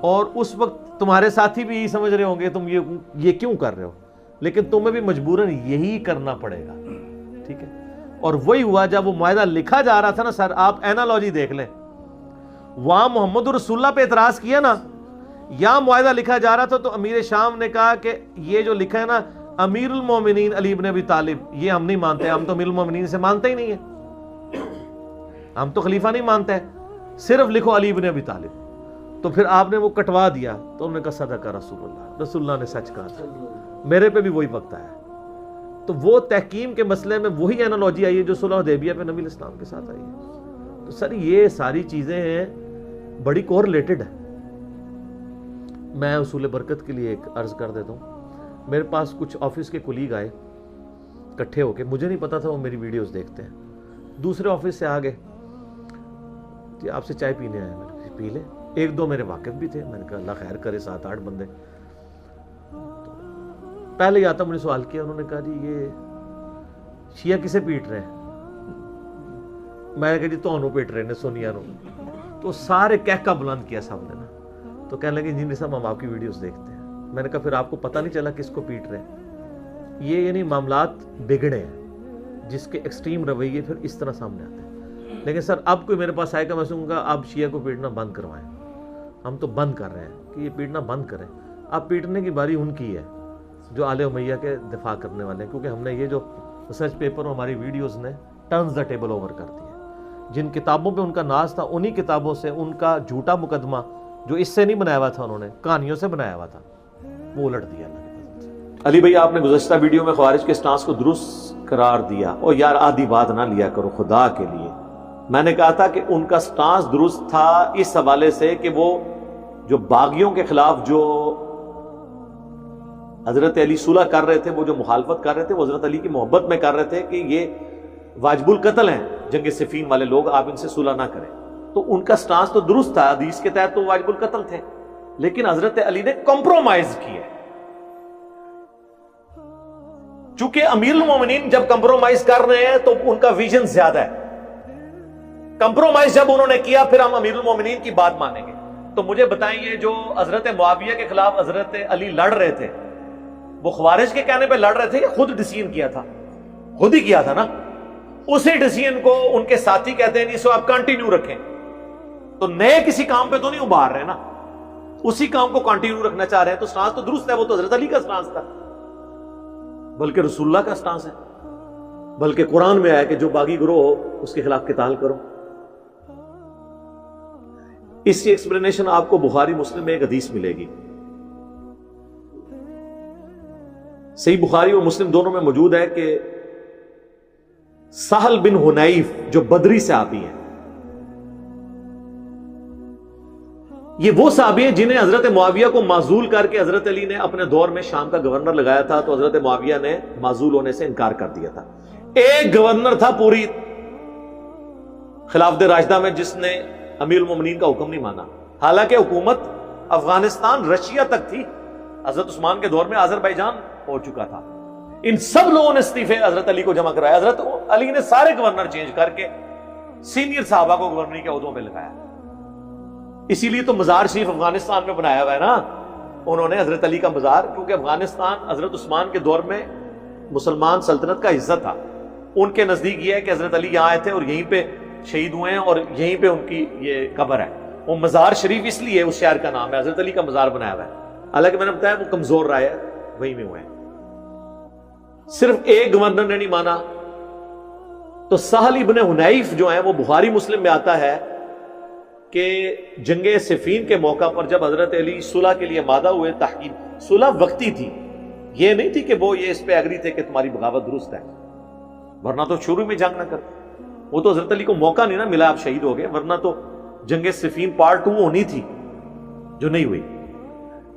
اور اس وقت تمہارے ساتھی بھی یہی سمجھ رہے ہوں گے تم یہ کیوں کر رہے ہو، لیکن تمہیں بھی مجبوراً یہی کرنا پڑے گا. ٹھیک ہے. اور وہی ہوا جب وہ معاہدہ لکھا جا رہا تھا نا سر، آپ اینالوجی دیکھ لیں، وہاں محمد رسول اللہ پہ اعتراض کیا نا، یہاں معاہدہ لکھا جا رہا تھا تو امیر شام نے کہا کہ یہ جو لکھا ہے نا امیر المومنین علی بن ابی طالب، یہ ہم نہیں مانتے، ہم تو امیر المومنین سے مانتے ہی نہیں ہیں، ہم تو خلیفہ نہیں مانتے ہیں، صرف لکھو علی بن ابی طالب. تو پھر آپ نے وہ کٹوا دیا تو انہوں نے کہا صدق رسول اللہ، رسول اللہ نے سچ کہا تھا، میرے پہ بھی وہی وقت آیا. تو وہ تحکیم کے مسئلے میں وہی اینالوجی آئی ہے جو صلح حدیبیہ پہ نبی علیہ السلام کے ساتھ آئی ہے. تو سر یہ ساری چیزیں ہیں بڑی کورلیٹڈ ہے. میں اصول برکت کے لیے ایک عرض کر دیتا ہوں، میرے پاس کچھ آفس کے کولیگ آئے اکٹھے ہو کے، مجھے نہیں پتا تھا وہ میری ویڈیوز دیکھتے ہیں. دوسرے آفس سے آ گئے کہ آپ سے چائے پینے آئے. میں نے کہا پی لے. ایک دو میرے واقف بھی تھے. میں نے کہا اللہ خیر کرے، 7-8 بندے. پہلے ہی آتا مجھے سوال کیا، انہوں نے کہا جی یہ شیعہ کسے پیٹ رہے ہیں؟ میں نے کہا جی تو پیٹ رہے ہیں سونیا نو. تو سارے کہہ کا بلند کیا سب نے نا. تو کہنے لگے انجینئر صاحب ہم آپ کی ویڈیوز دیکھتے ہیں. میں نے کہا پھر آپ کو پتہ نہیں چلا کس کو پیٹ رہے ہیں؟ یہ یعنی معاملات بگڑے ہیں جس کے ایکسٹریم رویے پھر اس طرح سامنے آتے ہیں. لیکن سر اب کوئی میرے پاس آئے گا، میں سنوں گا آپ شیعہ کو پیٹنا بند کروائیں. ہم تو بند کر رہے ہیں کہ یہ پیٹنا بند کریں. اب پیٹنے کی باری ان کی ہے جو آل امیہ کے دفاع کرنے والے ہیں، کیونکہ ہم نے یہ جو ریسرچ پیپر اور ہماری ویڈیوز نے ٹرنز دا ٹیبل اوور کر دی ہے. جن کتابوں پہ ان کا ناز تھا، انہی کتابوں سے ان کا جھوٹا مقدمہ جو اس سے نہیں بنایا ہوا تھا، انہوں نے کہانیوں سے بنایا ہوا تھا، وہ الٹ دیا اللہ کے فضل سے. علی بھائی آپ نے گزشتہ ویڈیو میں خوارج کے اسٹانس کو درست قرار دیا. اور یار آدھی بات نہ لیا کرو خدا کے لیے. میں نے کہا تھا کہ ان کا اسٹانس درست تھا اس حوالے سے کہ وہ جو باغیوں کے خلاف جو حضرت علی صلح کر رہے تھے، وہ جو مخالفت کر رہے تھے وہ حضرت علی کی محبت میں کر رہے تھے کہ یہ واجب القتل ہیں جنگ صفین والے لوگ، آپ ان سے صلح نہ کریں. تو ان کا سٹانس تو درست تھا، حدیث کے تحت تو واجب القتل تھے، لیکن حضرت علی نے کمپرومائز کیا. چونکہ امیر المومنین جب کمپرومائز کر رہے ہیں تو ان کا ویژن زیادہ ہے. کمپرومائز جب انہوں نے کیا پھر ہم امیر المومنین کی بات مانیں گے. تو مجھے بتائیں یہ جو حضرت معاویہ کے خلاف حضرت علی لڑ رہے تھے، وہ خوارج کے کہنے پہ لڑ رہے تھے یا خود ڈیسیژن کیا تھا؟ خود ہی کیا تھا نا. اسی ڈیسیژن کو ان کے ساتھی کہتے ہیں اسے آپ کنٹینیو رکھیں. تو نئے کسی کام پہ تو نہیں ابھار رہے نا، اسی کام کو کنٹینیو رکھنا چاہ رہے ہیں. تو سٹانس تو درست ہے، وہ تو حضرت علی کا سٹانس تھا، بلکہ رسول اللہ کا سٹانس ہے. بلکہ قرآن میں آیا کہ جو باغی گروہ ہو اس کے خلاف قتال کرو. اس کی ایکسپلینیشن آپ کو بخاری مسلم میں ایک حدیث ملے گی. صحیح بخاری اور مسلم دونوں میں موجود ہے کہ سہل بن حنیف جو بدری صحابی ہیں، یہ وہ صحابی ہیں جنہیں حضرت معاویہ کو معزول کر کے حضرت علی نے اپنے دور میں شام کا گورنر لگایا تھا، تو حضرت معاویہ نے معزول ہونے سے انکار کر دیا تھا۔ ایک گورنر تھا پوری خلافت راشدہ میں جس نے امیر المومنین کا حکم نہیں مانا، حالانکہ حکومت افغانستان رشیا تک تھی، حضرت عثمان کے دور میں آذربائیجان ہو چکا تھا۔ ان سب لوگوں نے استعفے حضرت علی کو جمع کرایا، حضرت علی نے سارے گورنر چینج کر کے سینئر صحابہ کو گورنری کے عہدوں پہ لگایا۔ اسی لیے تو مزار شریف افغانستان میں بنایا ہوا ہے نا انہوں نے، حضرت علی کا مزار، کیونکہ افغانستان حضرت عثمان کے دور میں مسلمان سلطنت کا حصہ تھا۔ ان کے نزدیک یہ ہے کہ حضرت علی یہاں آئے تھے اور یہیں پہ شہید ہوئے ہیں، اور یہیں پہ ان کی یہ قبر ہے۔ وہ مزار شریف اس لیے اس شہر کا نام ہے، حضرت علی کا مزار بنایا ہوا ہے، حالانکہ میں نے بتایا وہ کمزور رائے ہے، وہیں میں ہوئے ہیں۔ صرف ایک گورنر نے نہیں مانا، تو سہل ابن حنیف جو ہیں، وہ بخاری مسلم میں آتا ہے کہ جنگ صفین کے موقع پر جب حضرت علی صلح کے لیے مادہ ہوئے، تحقیق صلح وقتی تھی، یہ نہیں تھی کہ وہ یہ اس پہ ایگری تھے کہ تمہاری بغاوت درست ہے، ورنہ تو شروع میں جنگ نہ کرتے۔ وہ تو حضرت علی کو موقع نہیں نہ ملا، آپ شہید ہو گئے، ورنہ تو جنگ صفین پارٹ 2 ہونی تھی جو نہیں ہوئی۔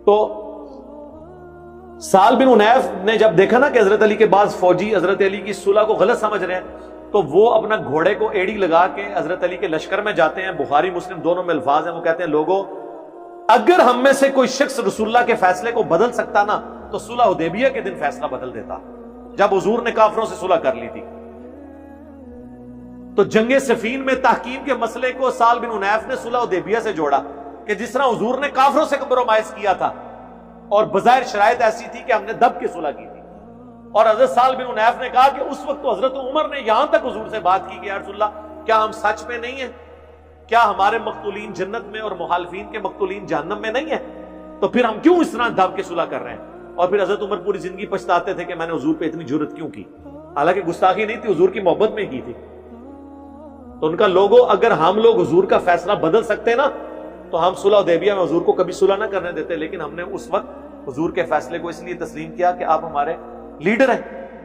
تو سہل بن حنیف نے جب دیکھا نا کہ حضرت علی کے بعض فوجی حضرت علی کی صلح کو غلط سمجھ رہے ہیں، تو وہ اپنا گھوڑے کو ایڑی لگا کے حضرت علی کے لشکر میں جاتے ہیں۔ بخاری مسلم دونوں میں الفاظ ہیں، وہ کہتے ہیں لوگوں اگر ہم میں سے کوئی شخص رسول اللہ کے فیصلے کو بدل سکتا نا تو صلح حدیبیہ کے دن فیصلہ بدل دیتا، جب حضور نے کافروں سے صلح کر لی تھی۔ تو جنگ صفین میں تحکیم کے مسئلے کو سہل بن حنیف نے صلح حدیبیہ سے جوڑا کہ جس طرح حضور نے کافروں سے کمپرومائز کیا تھا اور بظاہر شرائط ایسی تھی کہ ہم نے دب کے صلح کی تھی، اور حضرت سہل بن حنیف نے کہا کہ اس وقت تو حضرت عمر نے یہاں تک حضور سے بات کی کہ یا رسول اللہ کیا ہم سچ پہ نہیں ہیں؟ کیا ہمارے مقتولین جنت میں اور مخالفین کے مقتولین جہنم میں نہیں ہیں؟ تو پھر ہم کیوں اس طرح دب کے صلح کر رہے ہیں؟ اور پھر حضرت عمر پوری زندگی پچھتاتے تھے کہ میں نے حضور پہ اتنی جرأت کیوں کی، حالانکہ گستاخی نہیں تھی، حضور کی محبت میں کی تھی۔ تو ان کا لوگوں اگر ہم لوگ حضور کا فیصلہ بدل سکتے نا تو ہم صلح حدیبیہ میں حضور کو کبھی صلح نہ کرنے دیتے، لیکن ہم نے اس وقت حضور کے فیصلے کو اس لیے تسلیم کیا کہ آپ ہمارے لیڈر ہیں،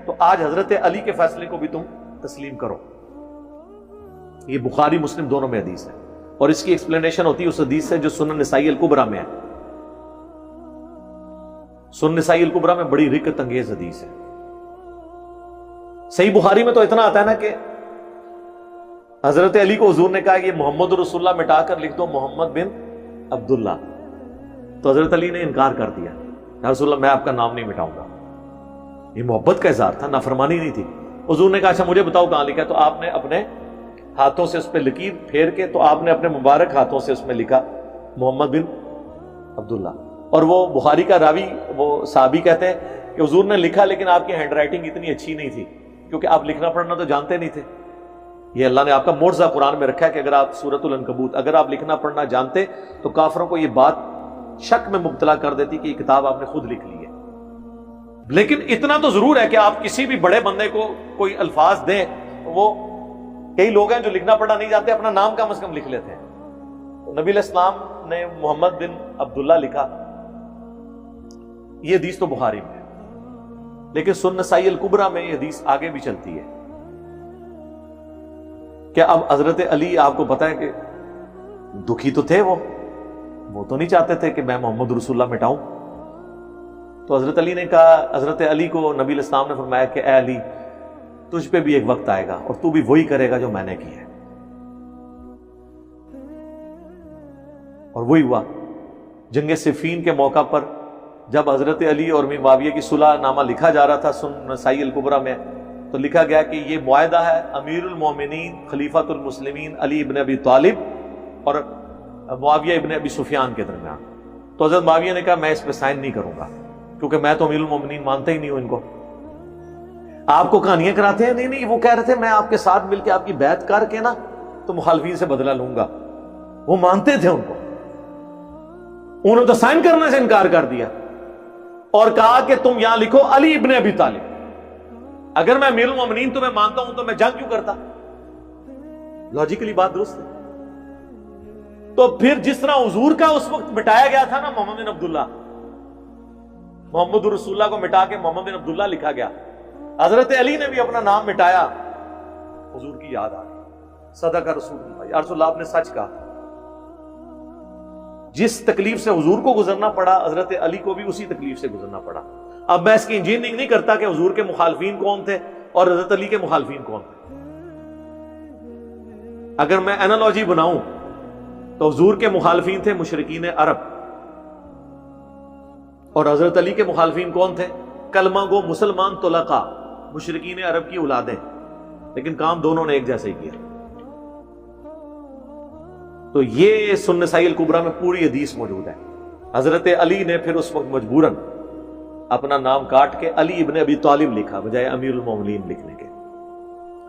تو آج حضرت علی کے فیصلے کو بھی تم تسلیم کرو۔ یہ بخاری مسلم دونوں میں حدیث ہے، اور اس کی ایکسپلینیشن ہوتی ہے اس حدیث سے جو سنن نسائی الکبریٰ میں ہے۔ سنن نسائی الکبریٰ میں بڑی رکت انگیز حدیث ہے۔ صحیح بخاری میں تو اتنا آتا ہے نا کہ حضرت علی کو حضور نے کہا کہ یہ محمد رسول اللہ مٹا کر لکھ دو محمد بن عبداللہ، تو حضرت علی نے انکار کر دیا، یا رسول اللہ میں آپ کا نام نہیں مٹاؤں گا۔ یہ محبت کا اظہار تھا، نافرمانی نہیں تھی۔ حضور نے کہا اچھا مجھے بتاؤ کہاں لکھا ہے، تو آپ نے اپنے ہاتھوں سے اس پہ لکیر پھیر کے، تو آپ نے اپنے مبارک ہاتھوں سے اس میں لکھا محمد بن عبداللہ۔ اور وہ بخاری کا راوی وہ صحابی کہتے ہیں کہ حضور نے لکھا لیکن آپ کی ہینڈ رائٹنگ اتنی اچھی نہیں تھی، کیونکہ آپ لکھنا پڑھنا تو جانتے نہیں تھے۔ یہ اللہ نے آپ کا معجزہ قرآن میں رکھا ہے کہ اگر آپ سورۃ العنکبوت اگر آپ لکھنا پڑھنا جانتے تو کافروں کو یہ بات شک میں مبتلا کر دیتی کہ یہ کتاب آپ نے خود لکھ لی ہے۔ لیکن اتنا تو ضرور ہے کہ آپ کسی بھی بڑے بندے کو کوئی الفاظ دیں، وہ کئی لوگ ہیں جو لکھنا پڑھنا نہیں جانتے، اپنا نام کم از کم لکھ لیتے ہیں۔ تو نبی علیہ السلام نے محمد بن عبداللہ لکھا، یہ حدیث تو بخاری میں ہے، لیکن سنن نسائی الکبریٰ میں یہ حدیث آگے بھی چلتی ہے کہ اب حضرت علی آپ کو پتا ہے کہ دکھی تو تھے، وہ تو نہیں چاہتے تھے کہ میں محمد رسول اللہ مٹاؤں۔ تو حضرت علی نے کہا، حضرت علی کو نبی علیہ السلام نے فرمایا کہ اے علی تجھ پہ بھی ایک وقت آئے گا اور تو بھی وہی کرے گا جو میں نے کیا ہے۔ اور وہی ہوا جنگ صفین کے موقع پر جب حضرت علی اور معاویہ کی صلح نامہ لکھا جا رہا تھا سنن نسائی الکبریٰ میں، تو لکھا گیا کہ یہ معاہدہ ہے امیر المومنین خلیفۃ المسلمین علی ابن ابی طالب اور معاویہ ابن ابی سفیان کے درمیان۔ تو حضرت معاویہ نے کہا میں اس پہ سائن نہیں کروں گا، کیونکہ میں تو امیر المومنین مانتا ہی نہیں ہوں ان کو۔ آپ کو کہانیاں کراتے ہیں، نہیں وہ کہہ رہے تھے میں آپ کے ساتھ مل کے آپ کی بیعت کر کے نا تو مخالفین سے بدلہ لوں گا، وہ مانتے تھے ان کو، انہوں نے تو سائن کرنے سے انکار کر دیا اور کہا کہ تم یہاں لکھو علی ابن ابی طالب، اگر میں امیر المومنین تمہیں مانتا ہوں تو میں جنگ کیوں کرتا؟ لاجیکلی بات درست ہے۔ تو پھر جس طرح حضور کا اس وقت مٹایا گیا تھا نا محمد بن عبداللہ، محمد رسول اللہ کو مٹا کے محمد بن عبداللہ لکھا گیا، حضرت علی نے بھی اپنا نام مٹایا حضور کی یاد آ گئی. صدق رسول اللہ. یا رسول اللہ آپ نے سچ کہا. جس تکلیف سے حضور کو گزرنا پڑا حضرت علی کو بھی اسی تکلیف سے گزرنا پڑا. اب میں اس کی انجینئرنگ نہیں کرتا کہ حضور کے مخالفین کون تھے اور حضرت علی کے مخالفین کون تھے. اگر میں انالوجی بناؤں تو حضور کے مخالفین تھے مشرکین عرب اور حضرت علی کے مخالفین کون تھے؟ کلمہ گو مسلمان طلقاء، مشرکین عرب کی اولادیں. لیکن کام دونوں نے ایک جیسا ہی کیا. تو یہ سنن نسائی الکبریٰ میں پوری حدیث موجود ہے. حضرت علی نے پھر اس وقت مجبوراً اپنا نام کاٹ کے علی ابن ابی طالب لکھا بجائے امیر المومنین لکھنے کے.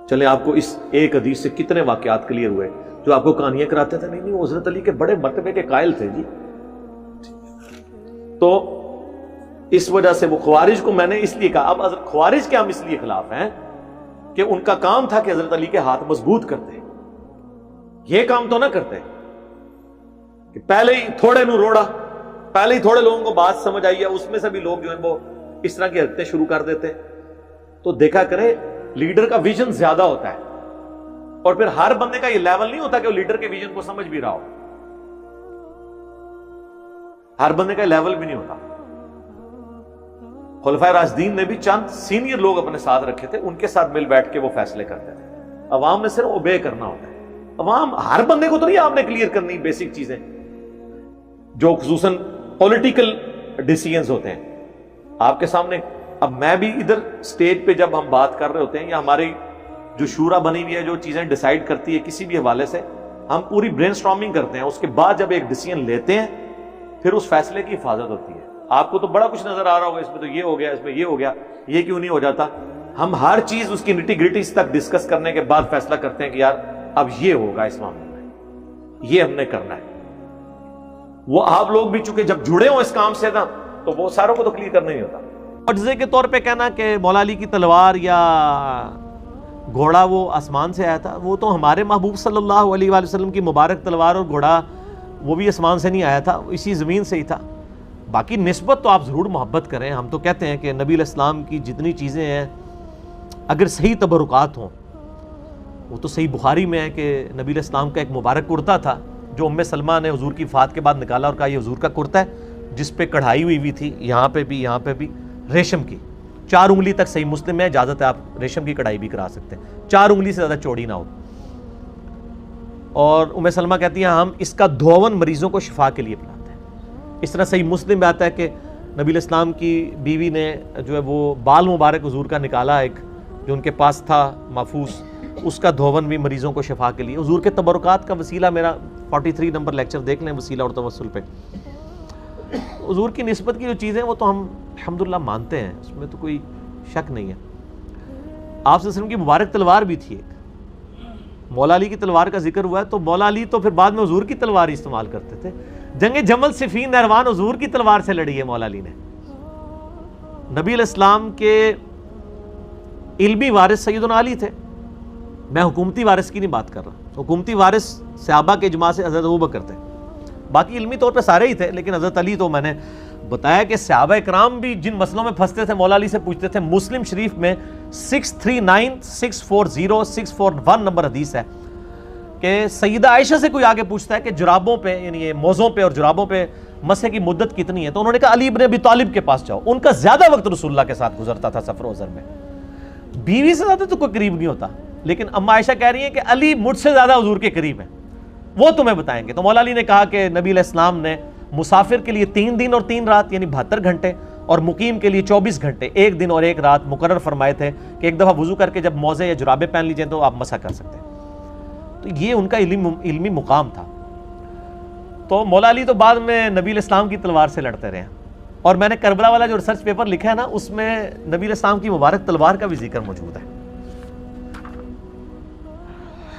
چلیں آپ کو اس ایک حدیث سے کتنے واقعات کلیئر ہوئے. جو آپ کو کہانیاں کراتے تھے نہیں وہ حضرت علی کے بڑے مرتبے کے قائل تھے جی. تو اس وجہ سے وہ خوارج کو میں نے اس لیے کہا. اب خوارج کے ہم اس لیے خلاف ہیں کہ ان کا کام تھا کہ حضرت علی کے ہاتھ مضبوط کرتے. یہ کام تو نہ کرتے کہ پہلے ہی تھوڑے نو روڑا، پہلے ہی تھوڑے لوگوں کو بات سمجھ آئی ہے اس میں سے بھی لوگ جو ہیں وہ اس طرح کی حرکتیں شروع کر دیتے. تو دیکھا کرے لیڈر کا ویژن زیادہ ہوتا ہے اور پھر ہر بندے کا یہ لیول نہیں ہوتا کہ وہ لیڈر کے ویژن کو سمجھ بھی رہا ہو. ہر بندے کا لیول بھی نہیں ہوتا. خلفائے راشدین نے بھی چند سینئر لوگ اپنے ساتھ رکھے تھے، ان کے ساتھ مل بیٹھ کے وہ فیصلے کرتے تھے. عوام نے صرف اوبے کرنا ہوتا ہے. عوام ہر بندے کو تو نہیں آپ نے کلیئر کرنی بیسک چیزیں جو خصوصاً پولیٹیکل ڈیسیژنز ہوتے ہیں آپ کے سامنے. اب میں بھی ادھر سٹیج پہ جب ہم بات کر رہے ہوتے ہیں یا ہماری جو شورا بنی ہوئی ہے جو چیزیں ڈیسائیڈ کرتی ہے کسی بھی حوالے سے، ہم پوری برین سٹارمنگ کرتے ہیں. اس کے بعد جب ایک ڈیسیژن لیتے ہیں پھر اس فیصلے کی حفاظت ہوتی ہے. آپ کو تو بڑا کچھ نظر آ رہا ہوگا اس میں تو یہ ہو گیا، اس میں یہ ہو گیا، یہ کیوں نہیں ہو جاتا. ہم ہر چیز اس کی نٹی گریٹیز تک ڈسکس کرنے کے بعد فیصلہ کرتے ہیں کہ یار اب یہ ہوگا اس معاملے میں، یہ ہم نے کرنا ہے. وہ آپ لوگ بھی چونکہ جب جڑے ہوں اس کام سے نا تو وہ ساروں کو تو کلیئر کرنا نہیں ہوتا. معجزے کے طور پہ کہنا کہ مولا علی کی تلوار یا گھوڑا وہ آسمان سے آیا تھا، وہ تو ہمارے محبوب صلی اللہ علیہ وآلہ وسلم کی مبارک تلوار اور گھوڑا وہ بھی آسمان سے نہیں آیا تھا، اسی زمین سے ہی تھا. باقی نسبت تو آپ ضرور محبت کریں. ہم تو کہتے ہیں کہ نبی علیہ السلام کی جتنی چیزیں ہیں اگر صحیح تبرکات ہوں، وہ تو صحیح بخاری میں ہے کہ نبی علیہ السلام کا ایک مبارک کرتا تھا جو ام سلمہ نے حضور کی وفات کے بعد نکالا اور کہا یہ حضور کا کرتا ہے، جس پہ کڑھائی ہوئی تھی یہاں پہ بھی ریشم کی 4 انگلی تک. صحیح مسلم میں اجازت ہے آپ ریشم کی کڑھائی بھی کرا سکتے ہیں، 4 انگلی سے زیادہ چوڑی نہ ہو. اور ام سلمہ کہتی ہیں ہم اس کا دھون مریضوں کو شفا کے لیے پلاتے ہیں. اس طرح صحیح مسلم میں آتا ہے کہ نبی علیہ السلام کی بیوی نے جو ہے وہ بال مبارک حضور کا نکالا ایک جو ان کے پاس تھا محفوظ، اس کا دھون بھی مریضوں کو شفا کے لیے. حضور کے تبرکات کا وسیلہ میرا 43 نمبر لیکچر دیکھ لیں وسیلہ اور توسل پہ. حضور کی نسبت کی جو چیزیں وہ تو ہم الحمدللہ مانتے ہیں، اس میں تو کوئی شک نہیں ہے. آپ صلی اللہ علیہ وسلم کی مبارک تلوار بھی تھی ایک. مولا علی کی تلوار کا ذکر ہوا ہے تو مولا علی تو پھر بعد میں حضور کی تلوار استعمال کرتے تھے. جنگ جمل صفین نہروان حضور کی تلوار سے لڑی ہے مولا علی نے. نبی علیہ السلام کے علمی وارث سیدنا علی تھے. میں حکومتی وارث کی نہیں بات کر رہا. حکومتی وارث صحابہ کے اجماع سے حضرت ابوبکر تھے، باقی علمی طور پہ سارے ہی تھے، لیکن حضرت علی تو میں نے بتایا کہ صحابہ اکرام بھی جن مسئلوں میں پھنستے تھے مولا علی سے پوچھتے تھے. مسلم شریف میں 639640 نمبر حدیث ہے کہ سیدہ عائشہ سے کوئی آگے پوچھتا ہے کہ جرابوں پہ یعنی یہ موزوں پہ اور جرابوں پہ مسح کی مدت کتنی ہے، تو انہوں نے کہا علی ابن ابی طالب کے پاس جاؤ. ان کا زیادہ وقت رسول اللہ کے ساتھ گزرتا تھا سفر و حضر میں. بیوی سے زیادہ تو کوئی قریب نہیں ہوتا، لیکن اما عائشہ کہہ رہی ہیں کہ علی مجھ سے زیادہ حضور کے قریب ہیں، وہ تمہیں بتائیں گے. تو مولا علی نے کہا کہ نبی علیہ السلام نے مسافر کے لیے 3 دن اور 3 رات یعنی 72 گھنٹے اور مقیم کے لیے 24 گھنٹے 1 دن اور 1 رات مقرر فرمائے تھے کہ ایک دفعہ وضو کر کے جب موزے یا جرابے پہن لیجئے تو آپ مسح کر سکتے ہیں. تو یہ ان کا علمی مقام تھا. تو مولا علی تو بعد میں نبی علیہ السلام کی تلوار سے لڑتے رہے ہیں. اور میں نے کربلا والا جو ریسرچ پیپر لکھا ہے نا اس میں نبی علیہ السلام کی مبارک تلوار کا بھی ذکر موجود ہے.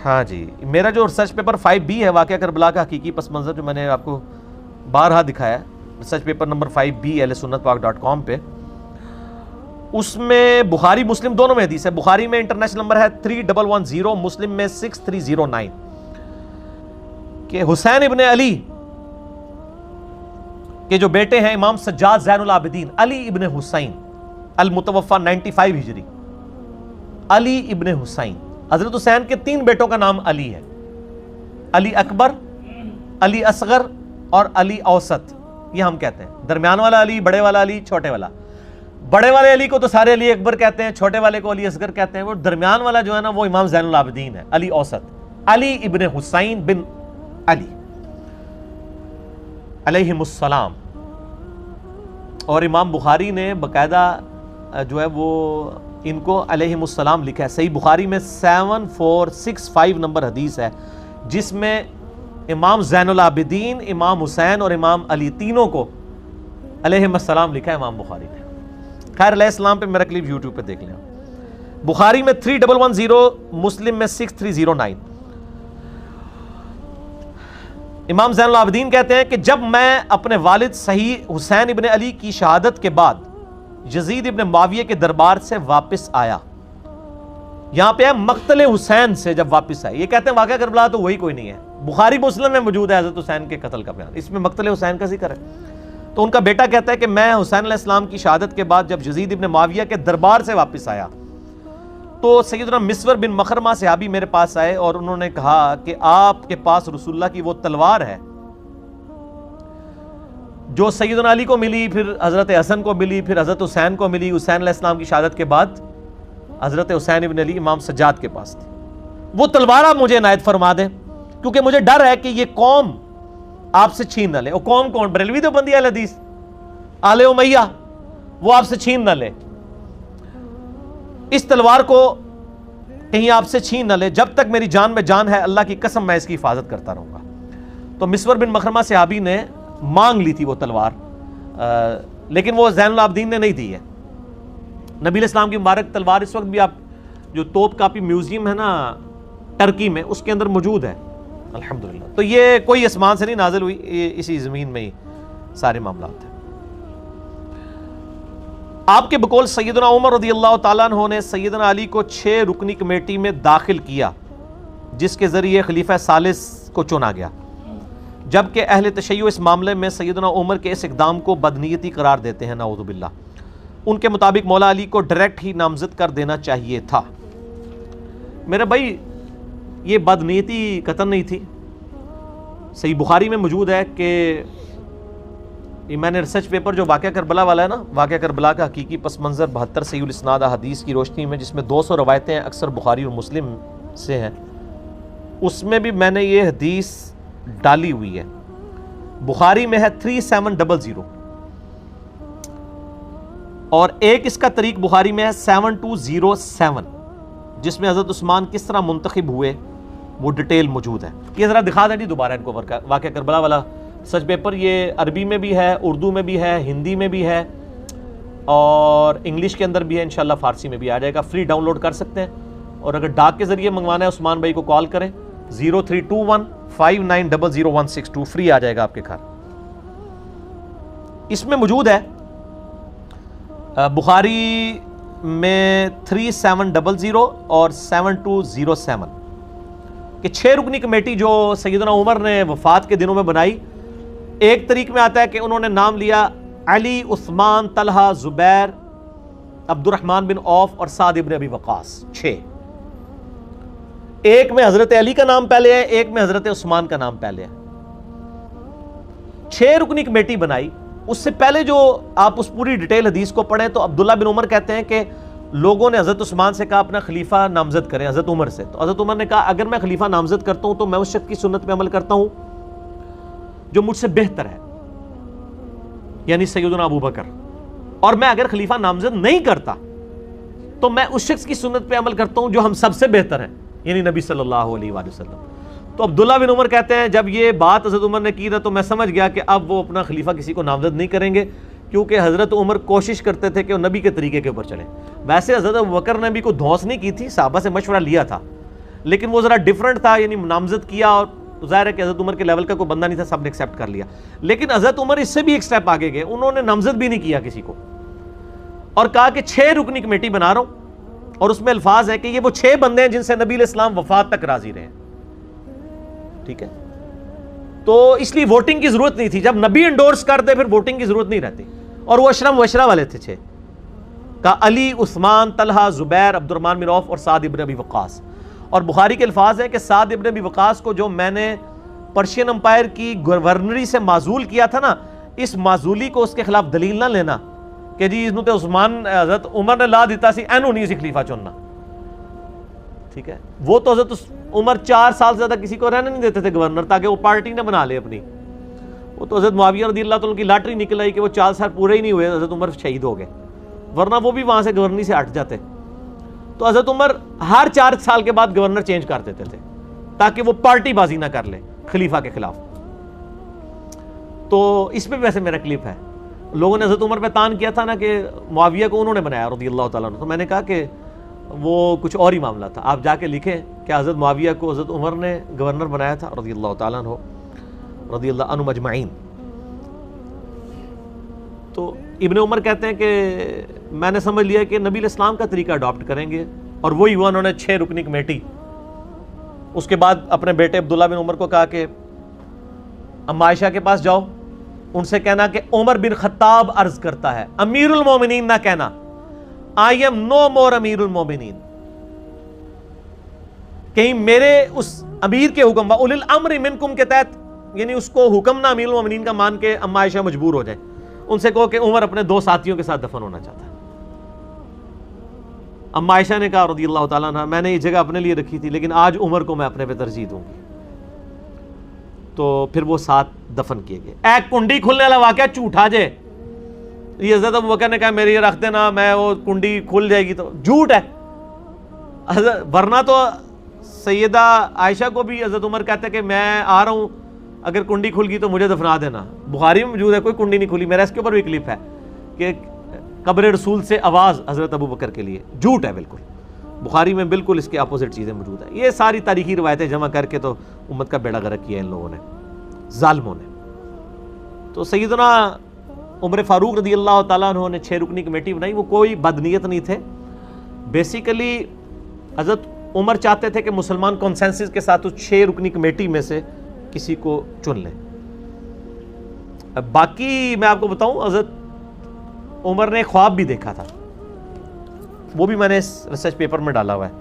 ہاں جی، میرا جو ریسرچ پیپر 5B ہے واقعہ کربلا کا حقیقی پس منظر جو میں نے آپ کو بارہا دکھایا ہے، research paper number 5B ahlsunnatpak.com پہ، اس میں بخاری مسلم دونوں میں حدیث ہے. بخاری میں انٹرنیشنل نمبر ہے 3110، مسلم میں 6309 کہ حسین ابن علی کے جو بیٹے ہیں امام سجاد زین العابدین علی ابن حسین المتوفى 95 ہجری، علی ابن حسین حضرت حسین کے 3 بیٹوں کا نام علی ہے، علی اکبر، علی اصغر اور علی اوسط، یہ ہم کہتے ہیں، درمیان والا علی، بڑے والا علی، چھوٹے والا۔ بڑے والے علی کو تو سارے علی اکبر کہتے ہیں، چھوٹے والے کو علی اصغر کہتے ہیں، وہ درمیان والا جو ہے نا وہ امام زین العابدین ہے، علی اوسط، علی ابن حسین بن علی علیہم السلام۔ اور امام بخاری نے باقاعدہ جو ہے وہ ان کو علیہم السلام لکھا ہے، صحیح بخاری میں 7465 نمبر حدیث ہے، جس میں امام زین العابدین، امام حسین اور امام علی تینوں کو علیہم السلام لکھا ہے امام بخاری نے۔ خیر علیہ السلام پہ میرا کلپ یوٹیوب پہ دیکھ لیں، بخاری میں 3110، مسلم میں 6309۔ امام زین العابدین کہتے ہیں کہ جب میں اپنے والد صحیح حسین ابن علی کی شہادت کے بعد یزید ابن معاویہ کے دربار سے واپس آیا، یہاں پہ ہے مقتل حسین سے جب واپس آئے، یہ کہتے ہیں واقعہ کربلا تو وہی کوئی نہیں ہے، بخاری مسلم میں موجود ہے حضرت حسین کے قتل کا بیان، اس میں مقتل حسین کا ذکر ہے۔ تو ان کا بیٹا کہتا ہے کہ میں حسین علیہ السلام کی شہادت کے بعد جب یزید ابن معاویہ کے دربار سے واپس آیا تو سیدنا مسور بن مخرمہ صحابی میرے پاس آئے اور انہوں نے کہا کہ آپ کے پاس رسول اللہ کی وہ تلوار ہے جو سیدنا علی کو ملی، پھر حضرت حسن کو ملی، پھر حضرت حسین کو ملی، حسین علیہ السلام کی شہادت کے بعد حضرت حسین ابن علی امام سجاد کے پاس تھی، وہ تلوار آپ مجھے عنایت فرما دیں کیونکہ مجھے ڈر ہے کہ یہ قوم آپ سے چھین نہ لے۔ وہ قوم کون؟ بریلوی دیوبندی اہل حدیث، آل امیہ، وہ آپ سے چھین نہ لے، اس تلوار کو کہیں آپ سے چھین نہ لے، جب تک میری جان میں جان ہے اللہ کی قسم میں اس کی حفاظت کرتا رہوں گا۔ تو مسور بن مخرمہ صحابی نے مانگ لی تھی وہ تلوار، لیکن وہ زین العابدین نے نہیں دی ہے۔ نبی علیہ السلام کی مبارک تلوار اس وقت بھی آپ جو توپ کاپی میوزیم ہے نا ٹرکی میں، اس کے اندر موجود ہے الحمدللہ۔ تو یہ کوئی آسمان سے نہیں نازل ہوئی، یہ اسی زمین میں ہی سارے معاملات ہیں۔ آپ کے بقول سیدنا عمر رضی اللہ تعالیٰ عنہ نے سیدنا علی کو 6 رکنی کمیٹی میں داخل کیا جس کے ذریعے خلیفہ ثالث کو چنا گیا، جبکہ اہل تشیع اس معاملے میں سیدنا عمر کے اس اقدام کو بدنیتی قرار دیتے ہیں، نعوذ باللہ۔ ان کے مطابق مولا علی کو ڈائریکٹ ہی نامزد کر دینا چاہیے تھا۔ میرے بھائی یہ بدنیتی قطعاً نہیں تھی، صحیح بخاری میں موجود ہے کہ یہ میں نے ریسرچ پیپر جو واقعہ کربلا والا ہے نا، واقعہ کربلا کا حقیقی پس منظر 72 صحیح الاسناد حدیث کی روشنی میں، جس میں 200 روایتیں ہیں، اکثر بخاری اور مسلم سے ہیں، اس میں بھی میں نے یہ حدیث ڈالی ہوئی ہے۔ بخاری میں ہے 3700 اور ایک اس کا طریق بخاری میں ہے 7207 جس میں حضرت عثمان کس طرح منتخب ہوئے وہ ڈیٹیل موجود ہے۔ یہ ذرا دکھا دیں جی دوبارہ ان کو واقعہ کربلا والا سچ پیپر، یہ عربی میں بھی ہے، اردو میں بھی ہے، ہندی میں بھی ہے اور انگلش کے اندر بھی ہے، انشاءاللہ فارسی میں بھی آ جائے گا، فری ڈاؤن لوڈ کر سکتے ہیں۔ اور اگر ڈاک کے ذریعے منگوانا ہے عثمان بھائی کو کال کریں 032159000162، فری آ جائے گا آپ کے گھر۔ اس میں موجود ہے بخاری میں 3700 اور 7207 کہ 6 رکنی کمیٹی جو سیدنا عمر نے وفات کے دنوں میں بنائی۔ ایک طریق میں آتا ہے کہ انہوں نے نام لیا علی، عثمان، طلحہ، زبیر، عبد الرحمن بن عوف اور سعد ابن ابی وقاص، 6۔ ایک میں حضرت علی کا نام پہلے ہے، ایک میں حضرت عثمان کا نام پہلے ہے۔ 6 رکنی کمیٹی بنائی۔ اس سے پہلے جو آپ اس پوری ڈیٹیل حدیث کو پڑھیں تو عبداللہ بن عمر کہتے ہیں کہ لوگوں نے حضرت عثمان سے کہا اپنا خلیفہ نامزد کریں، حضرت عمر سے، تو حضرت عمر نے کہا اگر میں خلیفہ نامزد کرتا ہوں تو میں اس شخص کی سنت پہ عمل کرتا ہوں جو مجھ سے بہتر ہے، یعنی سیدنا ابو بکر، اور میں اگر خلیفہ نامزد نہیں کرتا تو میں اس شخص کی سنت پہ عمل کرتا ہوں جو ہم سب سے بہتر ہیں، یعنی نبی صلی اللہ علیہ وآلہ وسلم۔ تو عبداللہ بن عمر کہتے ہیں جب یہ بات حضرت عمر نے کی تھا تو میں سمجھ گیا کہ اب وہ اپنا خلیفہ کسی کو نامزد نہیں کریں گے، کیونکہ حضرت عمر کوشش کرتے تھے کہ وہ نبی کے طریقے کے اوپر چلیں۔ ویسے حضرت ابوبکر نے بھی کوئی دھونس نہیں کی تھی، صحابہ سے مشورہ لیا تھا، لیکن وہ ذرا ڈیفرنٹ تھا، یعنی نامزد کیا اور ظاہر ہے کہ حضرت عمر کے لیول کا کوئی بندہ نہیں تھا، سب نے ایکسیپٹ کر لیا۔ لیکن حضرت عمر اس سے بھی ایک سٹیپ آگے گئے، انہوں نے نامزد بھی نہیں کیا کسی کو اور کہا کہ 6 رکنی کمیٹی بنا رہا ہوں، اور اس میں الفاظ ہے کہ یہ وہ 6 بندے ہیں جن سے نبی علیہ السلام وفات تک راضی رہے، ٹھیک ہے؟ تو اس لیے ووٹنگ کی ضرورت نہیں تھی، جب نبی انڈورس کر دے پھر ووٹنگ کی ضرورت نہیں رہتی۔ اور وہ اشرم وشرا والے تھے 6 کا، علی، عثمان، طلحہ، زبیر، عبد الرحمن بن عوف اور سعد ابن ابی وقاص۔ اور بخاری کے الفاظ ہیں کہ سعد ابن ابی وقاص کو جو میں نے پرشین امپائر کی گورنری سے معزول کیا تھا نا، اس معزولی کو اس کے خلاف دلیل نہ لینا کہ جی انہوں تے عثمان حضرت عمر نے لا دیتا سی، اینو نہیں سی خلیفہ چننا، ٹھیک ہے؟ وہ تو حضرت عمر 4 سال سے زیادہ کسی کو رہنے نہیں دیتے تھے گورنر، تاکہ وہ پارٹی نہ بنا لے اپنی. وہ تو حضرت معاویہ رضی اللہ تعالیٰ کی لاٹری نکل آئی کہ وہ 4 سال پورے ہی نہیں ہوئے، حضرت عمر شہید ہو گئے، ورنہ وہ بھی وہاں سے گورنری سے ہٹ جاتے. تو حضرت عمر ہر 4 سال کے بعد گورنر چینج کر دیتے تھے تاکہ وہ پارٹی بازی نہ کر لے خلیفہ کے خلاف. تو اس پہ ویسے میرا کلپ ہے. لوگوں نے حضرت عمر پہ تان کیا تھا نا کہ معاویہ کو انہوں نے بنایا رضی اللہ تعالیٰ عنہ، تو میں نے کہا کہ وہ کچھ اور ہی معاملہ تھا. آپ جا کے لکھیں کہ حضرت معاویہ کو حضرت عمر نے گورنر بنایا تھا رضی اللہ تعالیٰ عنہ، رضی اللہ عنہ مجمعین. تو ابن عمر کہتے ہیں کہ میں نے سمجھ لیا کہ نبی الاسلام کا طریقہ اڈاپٹ کریں گے، اور وہی ہوا. انہوں نے 6 رکنی کمیٹی. اس کے بعد اپنے بیٹے عبداللہ بن عمر کو کہا کہ اما عائشہ کے پاس جاؤ، ان سے کہنا کہ عمر بن خطاب عرض کرتا ہے، امیر المومنین نہ کہنا، آئی ایم نو مور امیر المومنین. کہیں میرے اس امیر کے حکم اولي الامر منکم کے تحت، یعنی اس کو حکم نہ امیر المومنین کا مان کے اما عائشہ مجبور ہو جائے. ان سے کہو کہ عمر اپنے 2 ساتھیوں کے ساتھ دفن ہونا چاہتا ہے. اما عائشہ نے کہا رضی اللہ تعالیٰ عنہ، میں نے یہ جگہ اپنے لیے رکھی تھی لیکن آج عمر کو میں اپنے پہ ترجیح دوں گی. تو پھر وہ 7 دفن کیے گئے. ایک کنڈی کھلنے والا واقعہ جھوٹا جے. یہ حضرت ابوبکر نے کہا میری یہ رکھ دینا، میں وہ کنڈی کھل جائے گی، تو جھوٹ ہے. ورنہ تو سیدہ عائشہ کو بھی حضرت عمر کہتے کہ میں آ رہا ہوں، اگر کنڈی کھل گئی تو مجھے دفنا دینا. بخاری میں موجود ہے، کوئی کنڈی نہیں کھلی. میرا اس کے اوپر بھی کلپ ہے کہ قبر رسول سے آواز حضرت ابوبکر کے لیے. جھوٹ ہے بالکل. بخاری میں بالکل اس کے اپوزٹ چیزیں موجود ہیں. یہ ساری تاریخی روایتیں جمع کر کے تو امت کا بیڑا غرق کیا ان لوگوں نے، ظالموں نے. تو سیدنا عمر فاروق رضی اللہ تعالیٰ عنہ نے 6 رکنی کمیٹی بنائی. وہ کوئی بدنیت نہیں تھے. بیسیکلی حضرت عمر چاہتے تھے کہ مسلمان کنسنسس کے ساتھ اس 6 رکنی کمیٹی میں سے کسی کو چن لیں. باقی میں آپ کو بتاؤں، حضرت عمر نے خواب بھی دیکھا تھا، وہ بھی میں نے اس ریسرچ پیپر میں ڈالا ہوا ہے.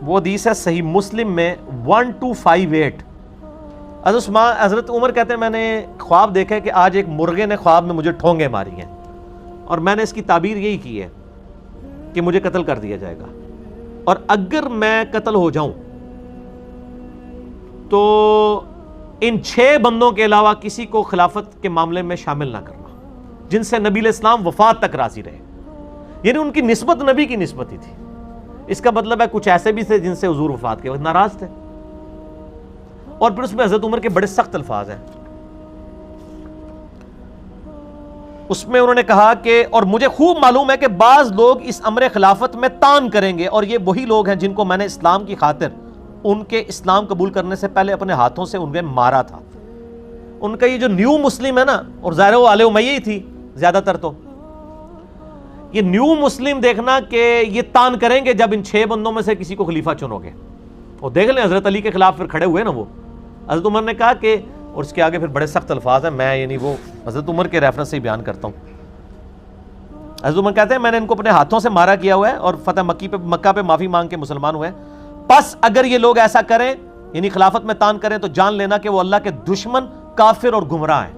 وہ حدیث ہے صحیح مسلم میں 1258. حضرت عمر کہتے ہیں میں نے خواب دیکھا ہے کہ آج ایک مرغے نے خواب میں مجھے ٹھونگے ماری ہیں، اور میں نے اس کی تعبیر یہی کی ہے کہ مجھے قتل کر دیا جائے گا، اور اگر میں قتل ہو جاؤں تو ان 6 بندوں کے علاوہ کسی کو خلافت کے معاملے میں شامل نہ کرنا جن سے نبی علیہ السلام وفات تک راضی رہے. یعنی ان کی نسبت نبی کی نسبت ہی تھی. اس کا مطلب ہے کچھ ایسے بھی تھے جن سے حضور وفات کے وقت ناراض تھے. اور پھر اس میں حضرت عمر کے بڑے سخت الفاظ ہیں. اس میں انہوں نے کہا کہ اور مجھے خوب معلوم ہے کہ بعض لوگ اس امر خلافت میں تان کریں گے، اور یہ وہی لوگ ہیں جن کو میں نے اسلام کی خاطر ان کے اسلام قبول کرنے سے پہلے اپنے ہاتھوں سے انہیں مارا تھا. ان کا یہ جو نیو مسلم ہے نا، اور ظاہر وہ آل امیہ ہی تھی زیادہ تر، تو یہ نیو مسلم دیکھنا کہ یہ تان کریں گے جب ان 6 بندوں میں سے کسی کو خلیفہ چنو گے. اور دیکھ لیں حضرت علی کے خلاف پھر کھڑے ہوئے نا وہ. حضرت عمر نے کہا کہ، اور اس کے آگے پھر بڑے سخت الفاظ ہیں، میں یعنی وہ حضرت عمر کے ریفرنس سے ہی بیان کرتا ہوں. حضرت عمر کہتے ہیں میں نے ان کو اپنے ہاتھوں سے مارا کیا ہوا ہے اور فتح مکہ پہ معافی مانگ کے مسلمان ہوئے. پس اگر یہ لوگ ایسا کریں، یعنی خلافت میں تان کریں، تو جان لینا کہ وہ اللہ کے دشمن، کافر اور گمراہ ہیں.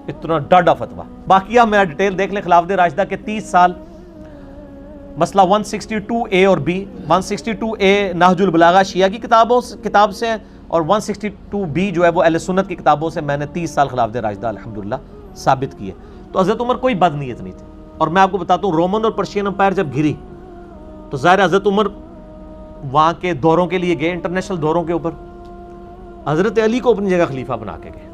اتنا ڈاڈا فتویٰ. باقی آپ میرا ڈیٹیل دیکھ لیں. خلافت راشدہ کے 30 سال، مسئلہ 162A اور B. 162A نہج البلاغہ شیعہ کی کتاب سے، اور 162B جو ہے وہ اہل سنت کی کتابوں سے میں نے 30 سال خلافت راشدہ الحمدللہ ثابت کی ہے. تو حضرت عمر کوئی بد نیت نہیں تھی. اور میں آپ کو بتاتا ہوں، رومن اور پرشین امپائر جب گری تو ظاہر حضرت عمر وہاں کے دوروں کے لیے گئے، انٹرنیشنل دوروں کے اوپر. حضرت علی کو اپنی جگہ خلیفہ بنا کے گئے.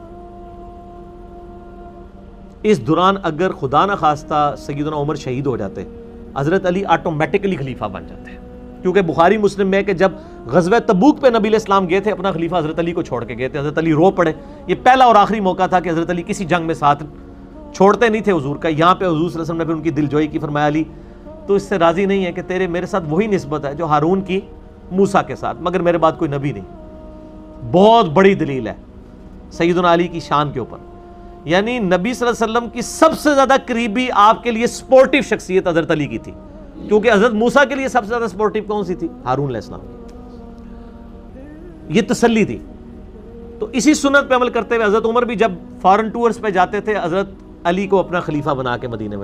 اس دوران اگر خدا نہ خواستہ سیدنا عمر شہید ہو جاتے، حضرت علی آٹومیٹکلی خلیفہ بن جاتے ہیں. کیونکہ بخاری مسلم میں ہے کہ جب غزوہ تبوک پہ نبی علیہ السلام گئے تھے، اپنا خلیفہ حضرت علی کو چھوڑ کے گئے تھے. حضرت علی رو پڑے. یہ پہلا اور آخری موقع تھا کہ حضرت علی کسی جنگ میں ساتھ چھوڑتے نہیں تھے حضور کا. یہاں پہ حضور صلی اللہ علیہ وسلم نے پھر ان کی دل جوئی کی. فرمایا علی تو اس سے راضی نہیں ہے کہ تیرے میرے ساتھ وہی نسبت ہے جو ہارون کی موسیٰ کے ساتھ، مگر میرے بعد کوئی نبی نہیں. بہت بڑی دلیل ہے سیدنا علی کی شان کے اوپر. یعنی نبی صلی اللہ علیہ وسلم کی سب سے زیادہ قریبی آپ کے لیے سپورٹیو شخصیت حضرت علی کی تھی. کیونکہ حضرت موسیٰ کے لیے سب سے زیادہ سپورٹیو کون سی تھی؟ ہارون علیہ السلام. یہ تسلی تھی. تو اسی سنت پہ عمل کرتے ہوئے حضرت عمر بھی جب فارن ٹورز پہ جاتے تھے حضرت علی کو اپنا خلیفہ بنا کے مدینے میں